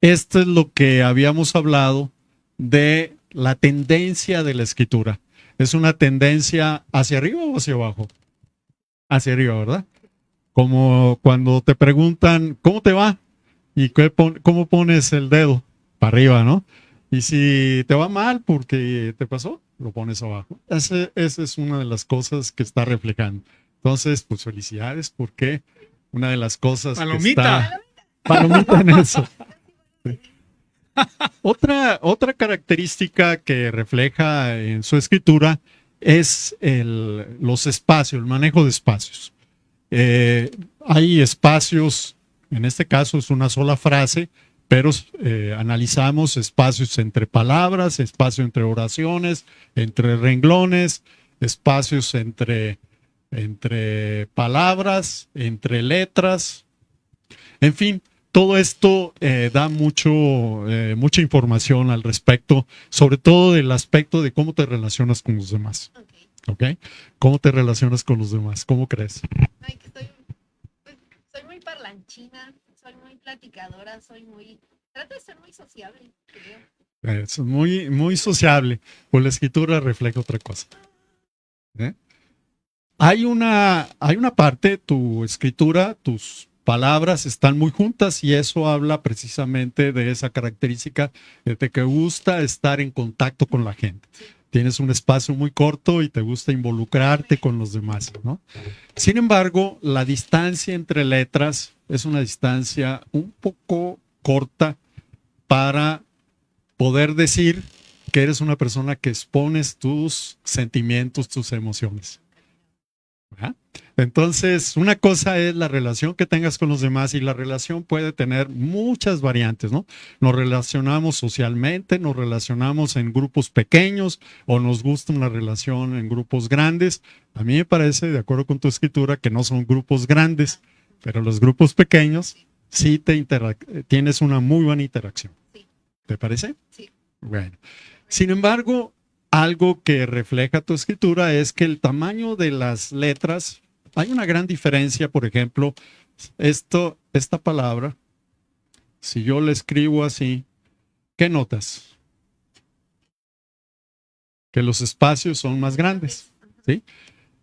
Speaker 3: esto es lo que habíamos hablado de la tendencia de la escritura. ¿Es una tendencia hacia arriba o hacia abajo? Hacia arriba, ¿verdad? Como cuando te preguntan, ¿cómo te va? ¿Y cómo pones el dedo? Para arriba, ¿no? Y si te va mal porque te pasó, lo pones abajo. Esa es una de las cosas que está reflejando. Entonces, pues felicidades, porque una de las cosas
Speaker 2: Palomita.
Speaker 3: que está... Palomita en eso. Sí. Otra característica que refleja en su escritura es los espacios, el manejo de espacios. Hay espacios, en este caso es una sola frase, pero analizamos espacios entre palabras, espacio entre oraciones, entre renglones, espacios entre palabras, entre letras, en fin. Todo esto da mucha información al respecto, sobre todo del aspecto de cómo te relacionas con los demás. ¿Ok? ¿Cómo te relacionas con los demás? ¿Cómo crees?
Speaker 4: Ay, que soy muy parlanchina, soy muy platicadora, trato de ser muy sociable, creo.
Speaker 3: Es muy sociable. Pues la escritura refleja otra cosa. ¿Eh? Hay una parte, tu escritura, tus palabras están muy juntas y eso habla precisamente de esa característica de que te gusta estar en contacto con la gente. Tienes un espacio muy corto y te gusta involucrarte con los demás, ¿no? Sin embargo, la distancia entre letras es una distancia un poco corta para poder decir que eres una persona que expones tus sentimientos, tus emociones. ¿verdad? Entonces, una cosa es la relación que tengas con los demás y la relación puede tener muchas variantes, ¿no? Nos relacionamos socialmente, nos relacionamos en grupos pequeños o nos gusta una relación en grupos grandes. A mí me parece, de acuerdo con tu escritura, que no son grupos grandes, pero los grupos pequeños sí tienes una muy buena interacción. ¿Te parece?
Speaker 4: Sí.
Speaker 3: Bueno. Sin embargo, algo que refleja tu escritura es que el tamaño de las letras, hay una gran diferencia. Por ejemplo, esta palabra, si yo la escribo así, ¿qué notas? Que los espacios son más grandes, ¿sí?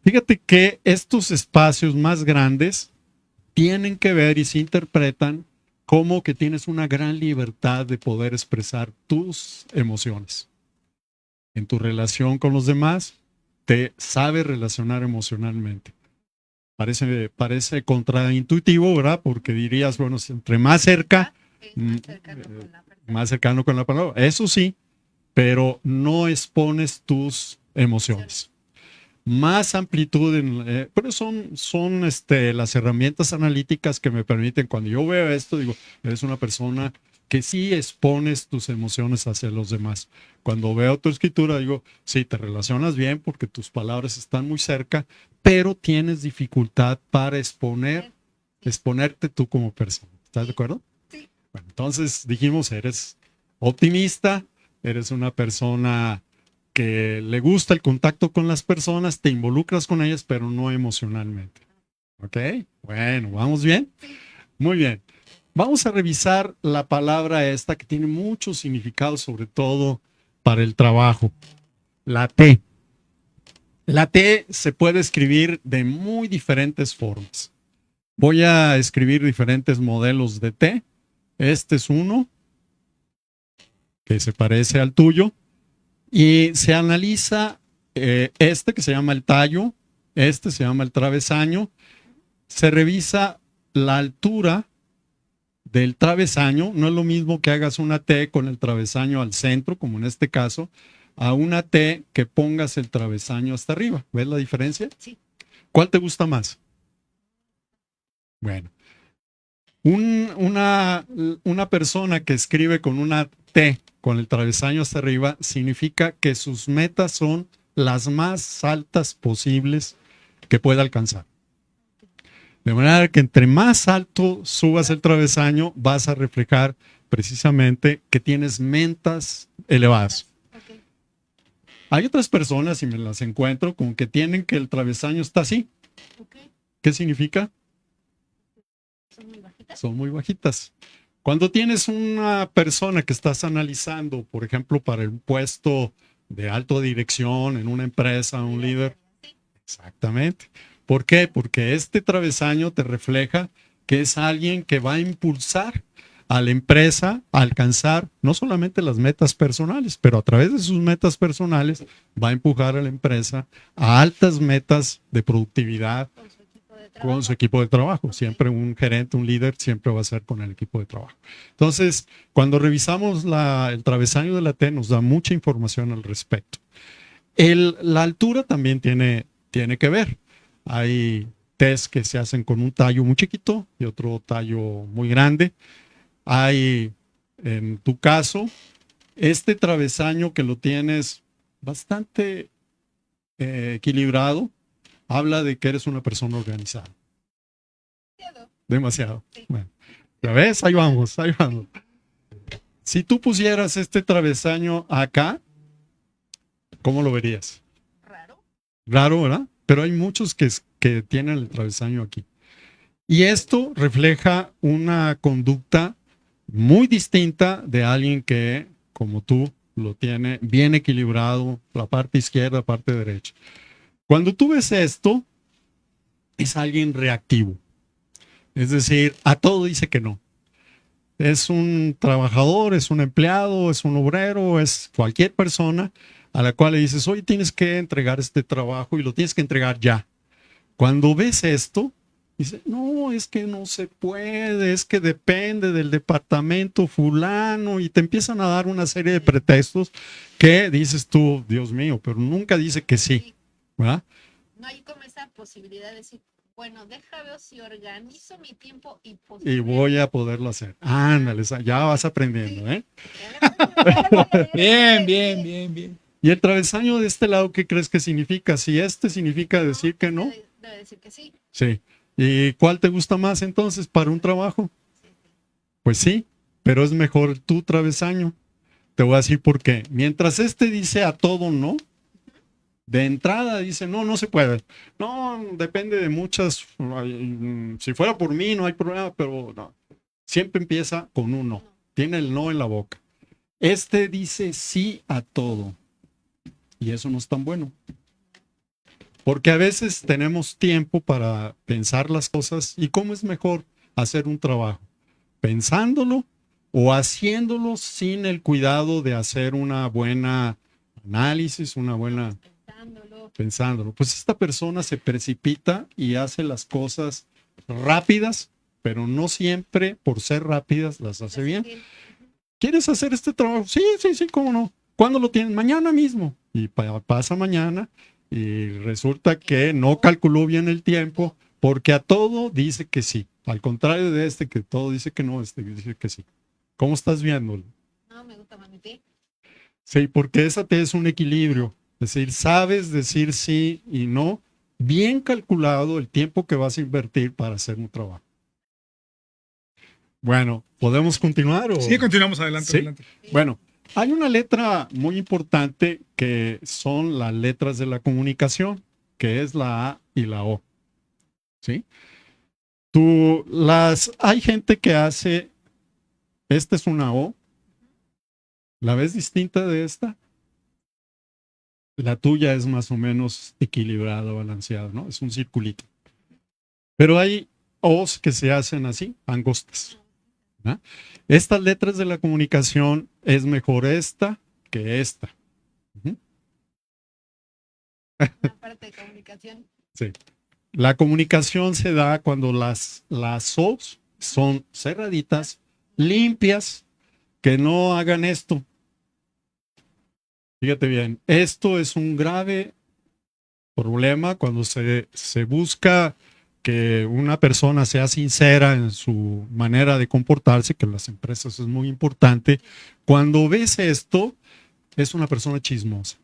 Speaker 3: Fíjate que estos espacios más grandes tienen que ver y se interpretan como que tienes una gran libertad de poder expresar tus emociones. En tu relación con los demás, te sabes relacionar emocionalmente. Parece contraintuitivo, ¿verdad? Porque dirías, bueno, entre más cerca, más cercano con la palabra. Eso sí, pero no expones tus emociones. Más amplitud, pero son las herramientas analíticas que me permiten, cuando yo veo esto, digo, eres una persona que sí expones tus emociones hacia los demás. Cuando veo tu escritura, digo, sí, te relacionas bien porque tus palabras están muy cerca, pero tienes dificultad para exponerte tú como persona. ¿Estás de acuerdo?
Speaker 4: Sí.
Speaker 3: Bueno, entonces dijimos, eres optimista, eres una persona que le gusta el contacto con las personas, te involucras con ellas, pero no emocionalmente. ¿Ok? Bueno, ¿vamos bien? Muy bien. Vamos a revisar la palabra esta que tiene mucho significado, sobre todo para el trabajo. La T. La T se puede escribir de muy diferentes formas. Voy a escribir diferentes modelos de T. Este es uno que se parece al tuyo. Y se analiza este que se llama el tallo, este se llama el travesaño. Se revisa la altura del travesaño. No es lo mismo que hagas una T con el travesaño al centro, como en este caso, a una T que pongas el travesaño hasta arriba. ¿Ves la diferencia?
Speaker 4: Sí.
Speaker 3: ¿Cuál te gusta más? Bueno, una persona que escribe con una T con el travesaño hasta arriba significa que sus metas son las más altas posibles que pueda alcanzar. De manera que entre más alto subas el travesaño, vas a reflejar precisamente que tienes metas elevadas.
Speaker 4: Okay.
Speaker 3: Hay otras personas, y me las encuentro, con que tienen que el travesaño está así.
Speaker 4: Okay.
Speaker 3: ¿Qué significa?
Speaker 4: ¿Son muy bajitas?
Speaker 3: Son muy bajitas. Cuando tienes una persona que estás analizando, por ejemplo, para el puesto de alta dirección en una empresa, un líder. Exactamente. ¿Por qué? Porque este travesaño te refleja que es alguien que va a impulsar a la empresa a alcanzar no solamente las metas personales, pero a través de sus metas personales va a empujar a la empresa a altas metas de productividad con su equipo de trabajo. Siempre un gerente, un líder, siempre va a ser con el equipo de trabajo. Entonces, cuando revisamos el travesaño de la T, nos da mucha información al respecto. La altura también tiene que ver. Hay T's que se hacen con un tallo muy chiquito y otro tallo muy grande. Hay en tu caso, este travesaño que lo tienes bastante equilibrado, habla de que eres una persona organizada. Demasiado.
Speaker 4: Sí.
Speaker 3: Bueno, ya ves, ahí vamos, ahí vamos. Si tú pusieras este travesaño acá, ¿cómo lo verías?
Speaker 4: Raro.
Speaker 3: Raro, ¿verdad? Pero hay muchos que tienen el travesaño aquí. Y esto refleja una conducta muy distinta de alguien que, como tú, lo tiene bien equilibrado, la parte izquierda, la parte derecha. Cuando tú ves esto, es alguien reactivo. Es decir, a todo dice que no. Es un trabajador, es un empleado, es un obrero, es cualquier persona a la cual le dices, hoy tienes que entregar este trabajo y lo tienes que entregar ya. Cuando ves esto, dice, no, es que no se puede, es que depende del departamento fulano y te empiezan a dar una serie de pretextos que dices tú, Dios mío, pero nunca dice que sí, ¿verdad?
Speaker 4: No hay como esa posibilidad de decir, bueno, deja ver si organizo mi tiempo y
Speaker 3: Y voy a poderlo hacer. Ándale, ya vas aprendiendo, ¿eh?
Speaker 2: Bien, bien, bien, bien.
Speaker 3: Y el travesaño de este lado, ¿qué crees que significa? Si este significa decir que no,
Speaker 4: Debe decir que sí.
Speaker 3: sí. ¿Y cuál te gusta más entonces para un trabajo? Pues sí, pero es mejor tu travesaño. Te voy a decir por qué. Mientras este dice a todo no, de entrada dice, no, no se puede. No, depende de muchas. Si fuera por mí no hay problema, pero no. Siempre empieza con un no. Tiene el no en la boca. Este dice sí a todo. Y eso no es tan bueno. Porque a veces tenemos tiempo para pensar las cosas y cómo es mejor hacer un trabajo. Pensándolo o haciéndolo sin el cuidado de hacer una buena análisis, una buena pensándolo. Pues esta persona se precipita y hace las cosas rápidas, pero no siempre por ser rápidas las hace bien. ¿Quieres hacer este trabajo? Sí, sí, sí, cómo no. ¿Cuándo lo tienes? Mañana mismo. Y pasa mañana y resulta que no calculó bien el tiempo porque a todo dice que sí. Al contrario de este que todo dice que no, este dice que sí. ¿Cómo estás viéndolo?
Speaker 4: No, me gusta más mi ti.
Speaker 3: Sí, porque esa te es un equilibrio. Es decir, sabes decir sí y no, bien calculado el tiempo que vas a invertir para hacer un trabajo. Bueno, ¿podemos continuar? ¿O?
Speaker 2: Sí, continuamos adelante,
Speaker 3: ¿Sí?
Speaker 2: adelante.
Speaker 3: Bueno, hay una letra muy importante que son las letras de la comunicación, que es la A y la O. ¿Sí? Hay gente que hace, esta es una O, ¿la ves distinta de esta? La tuya es más o menos equilibrada, balanceada, ¿no? Es un circulito. Pero hay O's que se hacen así, angostas. ¿Ah? Estas letras de la comunicación es mejor esta que esta.
Speaker 4: Una parte de comunicación.
Speaker 3: Sí. La comunicación se da cuando las O's son cerraditas, limpias, que no hagan esto. Fíjate bien, esto es un grave problema cuando se busca que una persona sea sincera en su manera de comportarse, que en las empresas es muy importante. Cuando ves esto, es una persona chismosa.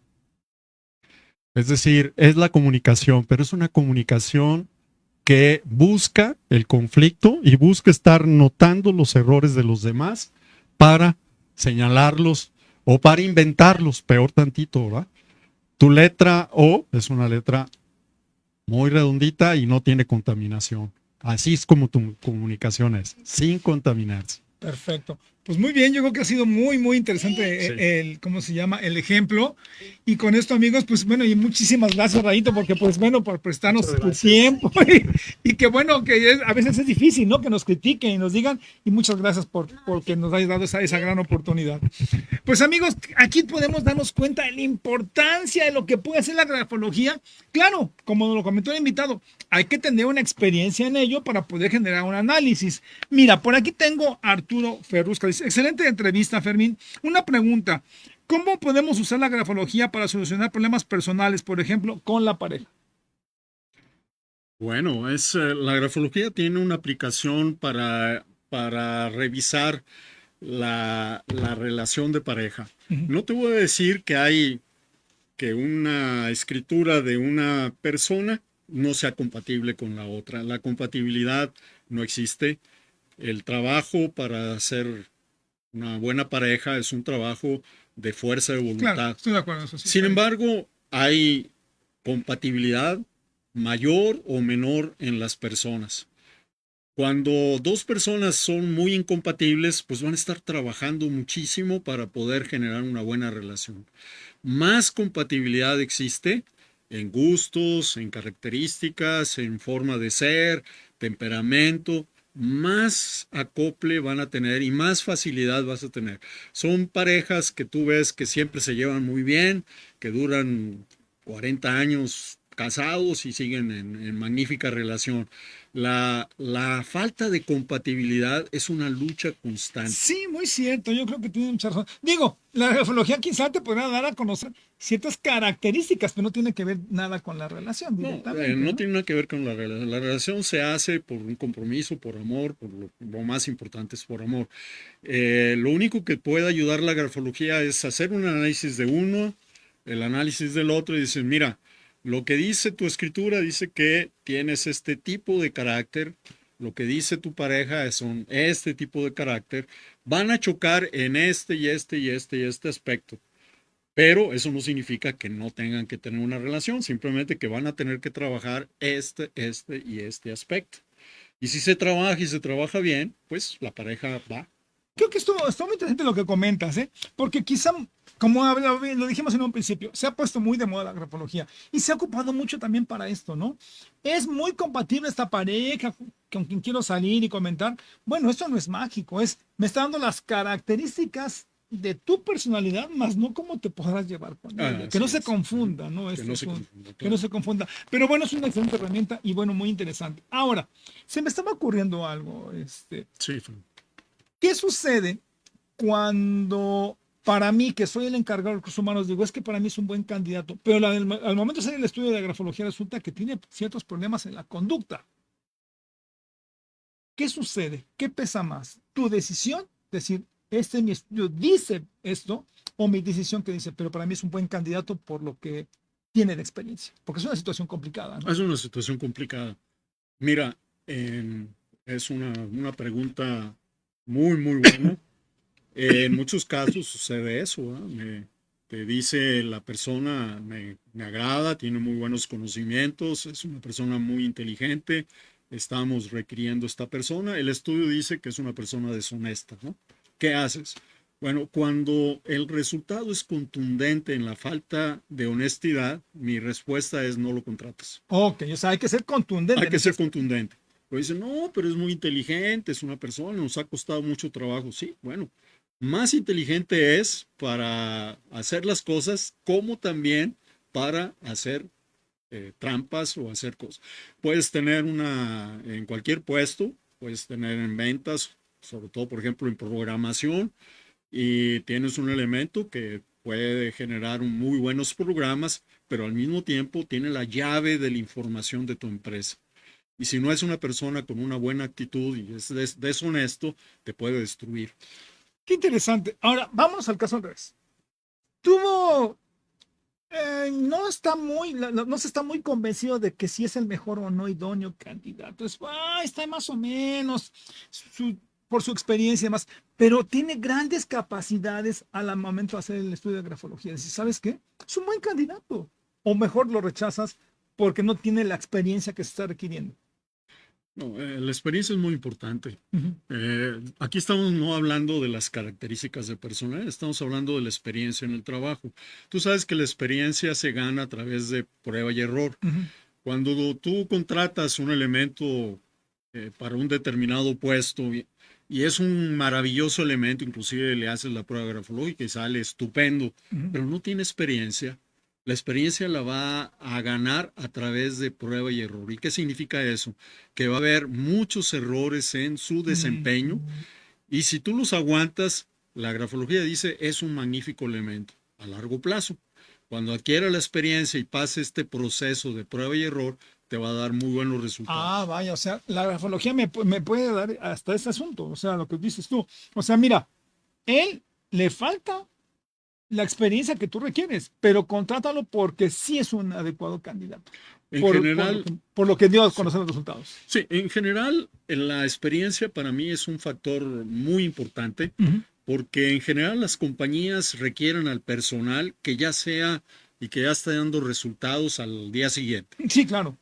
Speaker 3: Es decir, es la comunicación, pero es una comunicación que busca el conflicto y busca estar notando los errores de los demás para señalarlos o para inventarlos, peor tantito, ¿verdad? Tu letra O es una letra muy redondita y no tiene contaminación. Así es como tu comunicación es, sin contaminarse.
Speaker 2: Perfecto. Pues muy bien, yo creo que ha sido muy, muy interesante
Speaker 3: Sí.
Speaker 2: el, ¿cómo se llama? El ejemplo. Y con esto, amigos, pues bueno, y muchísimas gracias, Rayito, porque pues bueno, por prestarnos
Speaker 3: Muchas
Speaker 2: tu
Speaker 3: gracias.
Speaker 2: tiempo y que bueno, a veces es difícil, ¿no? Que nos critiquen y nos digan, y muchas gracias porque nos hayas dado esa gran oportunidad. Pues amigos, aquí podemos darnos cuenta de la importancia de lo que puede hacer la grafología. Claro, como nos lo comentó el invitado, hay que tener una experiencia en ello para poder generar un análisis. Mira, por aquí tengo a Arturo Ferrusca. Dice, excelente entrevista, Fermín. Una pregunta, ¿cómo podemos usar la grafología para solucionar problemas personales, por ejemplo, con la pareja?
Speaker 3: Bueno, la grafología tiene una aplicación para revisar la relación de pareja.
Speaker 2: Ujú.
Speaker 3: No te voy a decir que una escritura de una persona no sea compatible con la otra. La compatibilidad no existe. El trabajo para ser una buena pareja es un trabajo de fuerza de
Speaker 2: Claro,
Speaker 3: voluntad.
Speaker 2: estoy de acuerdo en eso. Sí,
Speaker 3: Sin
Speaker 2: está bien.
Speaker 3: embargo, hay compatibilidad mayor o menor en las personas. Cuando dos personas son muy incompatibles, pues van a estar trabajando muchísimo para poder generar una buena relación. Más compatibilidad existe en gustos, en características, en forma de ser, temperamento, más acople van a tener y más facilidad vas a tener. Son parejas que tú ves que siempre se llevan muy bien, que duran 40 años casados y siguen en magnífica relación. La falta de compatibilidad es una lucha constante.
Speaker 2: Sí, muy cierto. Yo creo que tiene mucha razón. Digo, la grafología quizá te podrá dar a conocer ciertas características, pero no tiene que ver nada con la relación
Speaker 3: No,
Speaker 2: directamente,
Speaker 3: no
Speaker 2: ¿no?
Speaker 3: tiene nada que ver con la relación. La relación se hace por un compromiso, por amor, por lo más importante es por amor. Lo único que puede ayudar la grafología es hacer un análisis de uno, el análisis del otro y decir, mira, lo que dice tu escritura dice que tienes este tipo de carácter, lo que dice tu pareja son este tipo de carácter, van a chocar en este y este y este y este aspecto. Pero eso no significa que no tengan que tener una relación, simplemente que van a tener que trabajar este y este aspecto. Y si se trabaja y se trabaja bien, pues la pareja va.
Speaker 2: Creo que esto está muy interesante lo que comentas, ¿eh? Porque quizá, como lo dijimos en un principio, se ha puesto muy de moda la grafología y se ha ocupado mucho también para esto, ¿no? Es muy compatible esta pareja con quien quiero salir y comentar. Bueno, esto no es mágico, me está dando las características de tu personalidad, más no cómo te podrás llevar con ella. Que
Speaker 3: Así
Speaker 2: no se
Speaker 3: es.
Speaker 2: confunda, ¿no?
Speaker 3: Que
Speaker 2: Este
Speaker 3: no se
Speaker 2: asunto.
Speaker 3: confunda,
Speaker 2: Que no
Speaker 3: claro.
Speaker 2: se confunda. Pero bueno, es una excelente herramienta y bueno, muy interesante. Ahora, se me estaba ocurriendo algo,
Speaker 3: Sí, Fran.
Speaker 2: ¿qué sucede cuando para mí, que soy el encargado de recursos humanos, digo, es que para mí es un buen candidato, pero al momento de hacer el estudio de grafología resulta que tiene ciertos problemas en la conducta? ¿Qué sucede? ¿Qué pesa más? ¿Tu decisión? Decir, este mi estudio dice esto, o mi decisión que dice, pero para mí es un buen candidato por lo que tiene de experiencia, porque es una situación complicada, ¿no?
Speaker 3: Es una situación complicada. Mira, es una pregunta muy, muy buena. En muchos casos sucede eso, ¿verdad? Te dice la persona, me agrada, tiene muy buenos conocimientos, es una persona muy inteligente, estamos requiriendo esta persona. El estudio dice que es una persona deshonesta, ¿no? ¿Qué haces? Bueno, cuando el resultado es contundente en la falta de honestidad, mi respuesta es no lo contrates.
Speaker 2: Ok, o sea, hay que ser contundente
Speaker 3: Hay
Speaker 2: en
Speaker 3: que
Speaker 2: ese
Speaker 3: ser
Speaker 2: aspecto.
Speaker 3: contundente. Pero dicen, no, pero es muy inteligente, es una persona, nos ha costado mucho trabajo. Sí, bueno, más inteligente es para hacer las cosas como también para hacer trampas o hacer cosas. Puedes tener en cualquier puesto, puedes tener en ventas, sobre todo, por ejemplo, en programación, y tienes un elemento que puede generar muy buenos programas, pero al mismo tiempo tiene la llave de la información de tu empresa. Y si no es una persona con una buena actitud y es deshonesto, te puede destruir.
Speaker 2: Qué interesante. Ahora, vamos al caso al revés. Tuvo no está muy, no se está muy convencido de que si es el mejor o no idóneo candidato. Está más o menos por su experiencia y demás, pero tiene grandes capacidades al momento de hacer el estudio de grafología. Decir, ¿sabes qué? Es un buen candidato. O mejor lo rechazas porque no tiene la experiencia que se está requiriendo.
Speaker 3: No, la experiencia es muy importante.
Speaker 2: Ujú.
Speaker 3: Aquí estamos no hablando de las características de personalidad, estamos hablando de la experiencia en el trabajo. Tú sabes que la experiencia se gana a través de prueba y error.
Speaker 2: Ujú.
Speaker 3: Cuando tú contratas un elemento para un determinado puesto y es un maravilloso elemento, inclusive le haces la prueba grafológica y sale estupendo,
Speaker 2: Ujú.
Speaker 3: pero no tiene experiencia, la experiencia la va a ganar a través de prueba y error. ¿Y qué significa eso? Que va a haber muchos errores en su desempeño y si tú los aguantas, la grafología dice es un magnífico elemento a largo plazo. Cuando adquiera la experiencia y pase este proceso de prueba y error, te va a dar muy buenos resultados.
Speaker 2: Vaya, o sea, la grafología me puede dar hasta este asunto, o sea, lo que dices tú. O sea, mira, él le falta la experiencia que tú requieres, pero contrátalo porque sí es un adecuado candidato.
Speaker 3: En general,
Speaker 2: Por lo que dio a
Speaker 3: sí.
Speaker 2: conocer los resultados.
Speaker 3: Sí, en general, la experiencia para mí es un factor muy importante
Speaker 2: Ujú.
Speaker 3: porque en general las compañías requieren al personal que ya sea y que ya esté dando resultados al día siguiente.
Speaker 2: Sí, claro.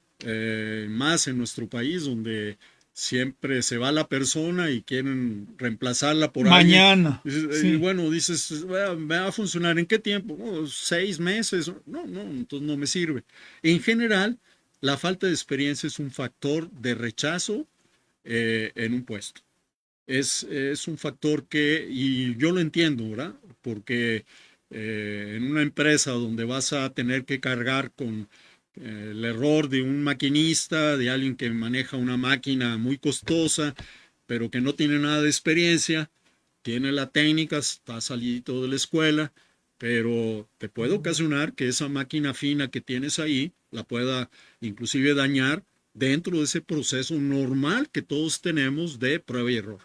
Speaker 3: Más en nuestro país donde siempre se va la persona y quieren reemplazarla por alguien.
Speaker 2: Mañana.
Speaker 3: Y
Speaker 2: Sí.
Speaker 3: bueno, dices, ¿me va a funcionar en qué tiempo? Oh, 6 meses. No, no, entonces no me sirve. En general, la falta de experiencia es un factor de rechazo en un puesto. Es un factor que, y yo lo entiendo, ¿verdad? Porque en una empresa donde vas a tener que cargar con el error de un maquinista, de alguien que maneja una máquina muy costosa, pero que no tiene nada de experiencia, tiene la técnica, está salido de la escuela, pero te puede ocasionar que esa máquina fina que tienes ahí la pueda inclusive dañar dentro de ese proceso normal que todos tenemos de prueba y error.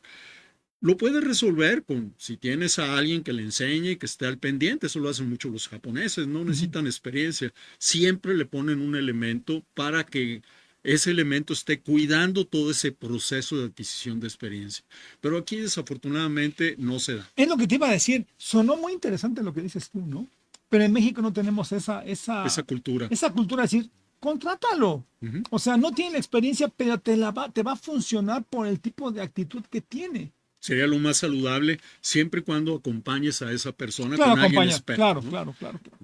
Speaker 3: Lo puedes resolver si tienes a alguien que le enseñe y que esté al pendiente. Eso lo hacen mucho los japoneses, no necesitan experiencia. Siempre le ponen un elemento para que ese elemento esté cuidando todo ese proceso de adquisición de experiencia. Pero aquí desafortunadamente no se da.
Speaker 2: Es lo que te iba a decir. Sonó muy interesante lo que dices tú, ¿no? Pero en México no tenemos esa
Speaker 3: Esa cultura.
Speaker 2: cultura de decir, contrátalo.
Speaker 3: Ujú.
Speaker 2: O sea, no tiene la experiencia, pero te va a funcionar por el tipo de actitud que tiene.
Speaker 3: Sería lo más saludable siempre y cuando acompañes a esa persona
Speaker 2: Claro,
Speaker 3: con alguien
Speaker 2: acompaña.
Speaker 3: experto,
Speaker 2: Claro,
Speaker 3: ¿no?
Speaker 2: claro, claro, claro.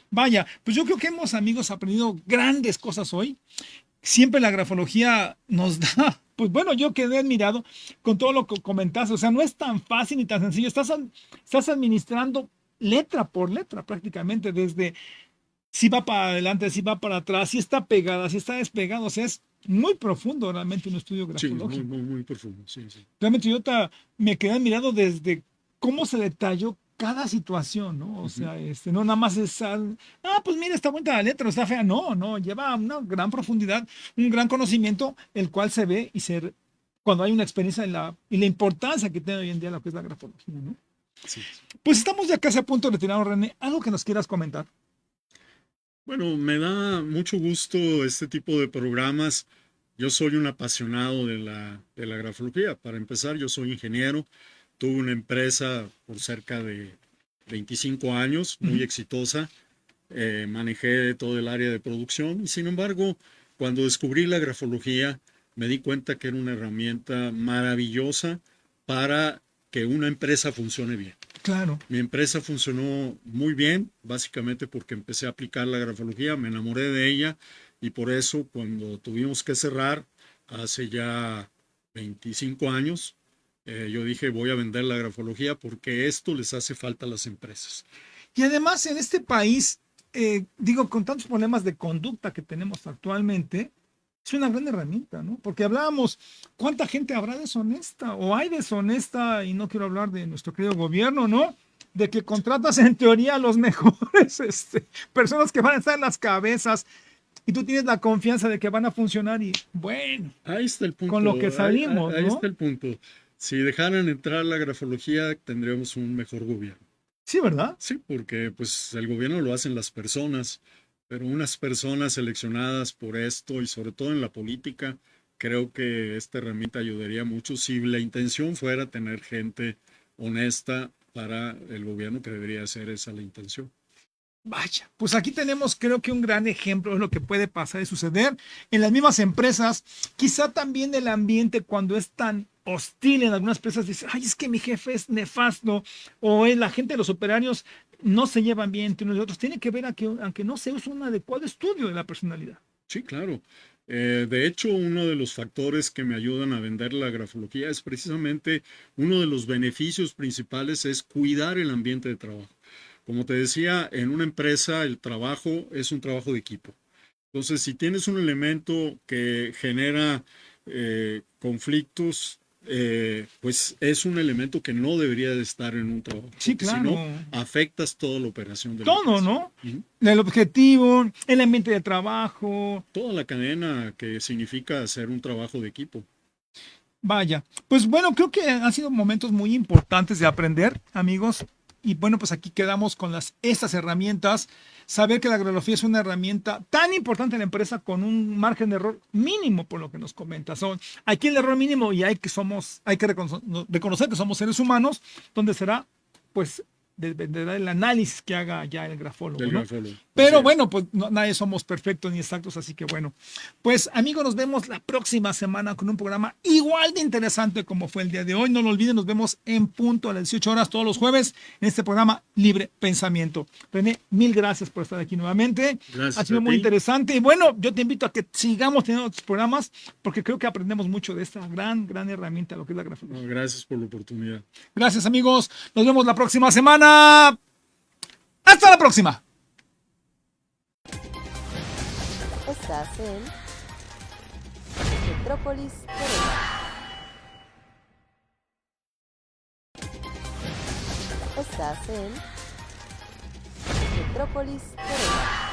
Speaker 2: Vaya, pues yo creo que hemos, amigos, aprendido grandes cosas hoy. Siempre la grafología nos da, pues bueno, yo quedé admirado con todo lo que comentaste. O sea, no es tan fácil ni tan sencillo. Estás administrando letra por letra prácticamente, desde si va para adelante, si va para atrás, si está pegada, si está despegada. O sea, es muy profundo realmente un estudio
Speaker 3: Sí, muy,
Speaker 2: grafológico.
Speaker 3: muy, muy profundo. Sí, sí.
Speaker 2: Realmente me quedé admirado desde cómo se detalló cada situación, ¿no? O sea, no nada más pues mira, está bonita la letra, está fea. No, no, lleva una gran profundidad, un gran conocimiento, el cual se ve cuando hay una experiencia y la importancia que tiene hoy en día lo que es la grafología, ¿no?
Speaker 3: Sí.
Speaker 2: Pues estamos ya casi a punto de retirarnos, René. ¿Algo que nos quieras comentar?
Speaker 3: Bueno, me da mucho gusto este tipo de programas. Yo soy un apasionado de la grafología. Para empezar, yo soy ingeniero. Tuve una empresa por cerca de 25 años, muy exitosa. Manejé todo el área de producción y sin embargo, cuando descubrí la grafología, me di cuenta que era una herramienta maravillosa para que una empresa funcione bien.
Speaker 2: Claro.
Speaker 3: Mi empresa funcionó muy bien, básicamente porque empecé a aplicar la grafología, me enamoré de ella y por eso cuando tuvimos que cerrar hace ya 25 años, yo dije voy a vender la grafología porque esto les hace falta a las empresas.
Speaker 2: Y además en este país, digo, con tantos problemas de conducta que tenemos actualmente, es una gran herramienta, ¿no? Porque hablábamos, ¿cuánta gente habrá deshonesta? O hay deshonesta, y no quiero hablar de nuestro querido gobierno, ¿no? De que contratas en teoría a los mejores personas que van a estar en las cabezas y tú tienes la confianza de que van a funcionar y bueno,
Speaker 3: Ahí está el punto.
Speaker 2: con lo que salimos,
Speaker 3: ahí
Speaker 2: ¿no?
Speaker 3: está el punto. Si dejaran entrar la grafología, tendríamos un mejor gobierno.
Speaker 2: Sí, ¿verdad?
Speaker 3: Sí, porque pues el gobierno lo hacen las personas, pero unas personas seleccionadas por esto y sobre todo en la política, creo que esta herramienta ayudaría mucho si la intención fuera tener gente honesta para el gobierno, que debería ser esa la intención.
Speaker 2: Vaya, pues aquí tenemos creo que un gran ejemplo de lo que puede pasar y suceder en las mismas empresas. Quizá también el ambiente cuando es tan hostil en algunas empresas dice, ay, es que mi jefe es nefasto o la gente de los operarios no se llevan bien entre unos y otros. Tiene que ver a que, aunque no se usa un adecuado estudio de la personalidad.
Speaker 3: Sí, claro. De hecho, uno de los factores que me ayudan a vender la grafología es precisamente uno de los beneficios principales es cuidar el ambiente de trabajo. Como te decía, en una empresa el trabajo es un trabajo de equipo. Entonces, si tienes un elemento que genera conflictos, pues es un elemento que no debería de estar en un trabajo.
Speaker 2: Sí,
Speaker 3: Porque
Speaker 2: claro.
Speaker 3: si no, afectas toda la operación de la
Speaker 2: Todo,
Speaker 3: empresa.
Speaker 2: ¿no?
Speaker 3: Ujú.
Speaker 2: El objetivo, el ambiente de trabajo.
Speaker 3: Toda la cadena que significa hacer un trabajo de equipo.
Speaker 2: Vaya, pues bueno, creo que han sido momentos muy importantes de aprender, amigos. Y bueno, pues aquí quedamos con estas herramientas. Saber que la grafología es una herramienta tan importante en la empresa con un margen de error mínimo, por lo que nos comenta. Aquí el error mínimo y hay que reconocer que somos seres humanos, donde será, pues, dependerá del análisis que haga ya el grafólogo,
Speaker 3: Del
Speaker 2: ¿no?
Speaker 3: grafólogo.
Speaker 2: Pero
Speaker 3: Así es.
Speaker 2: bueno, pues nadie somos perfectos ni exactos, así que bueno. Pues amigos, nos vemos la próxima semana con un programa igual de interesante como fue el día de hoy. No lo olviden, nos vemos en punto a las 18 horas todos los jueves en este programa Libre Pensamiento. René, mil gracias por estar aquí nuevamente.
Speaker 3: Gracias
Speaker 2: Ha sido
Speaker 3: a
Speaker 2: muy
Speaker 3: ti.
Speaker 2: interesante. Y bueno, yo te invito a que sigamos teniendo otros programas porque creo que aprendemos mucho de esta gran herramienta, lo que es la grafología.
Speaker 3: No, gracias por la oportunidad.
Speaker 2: Gracias amigos, nos vemos la próxima semana. Hasta la próxima.
Speaker 1: Estás en Metrópolis Corea. Estás en Metrópolis Corea.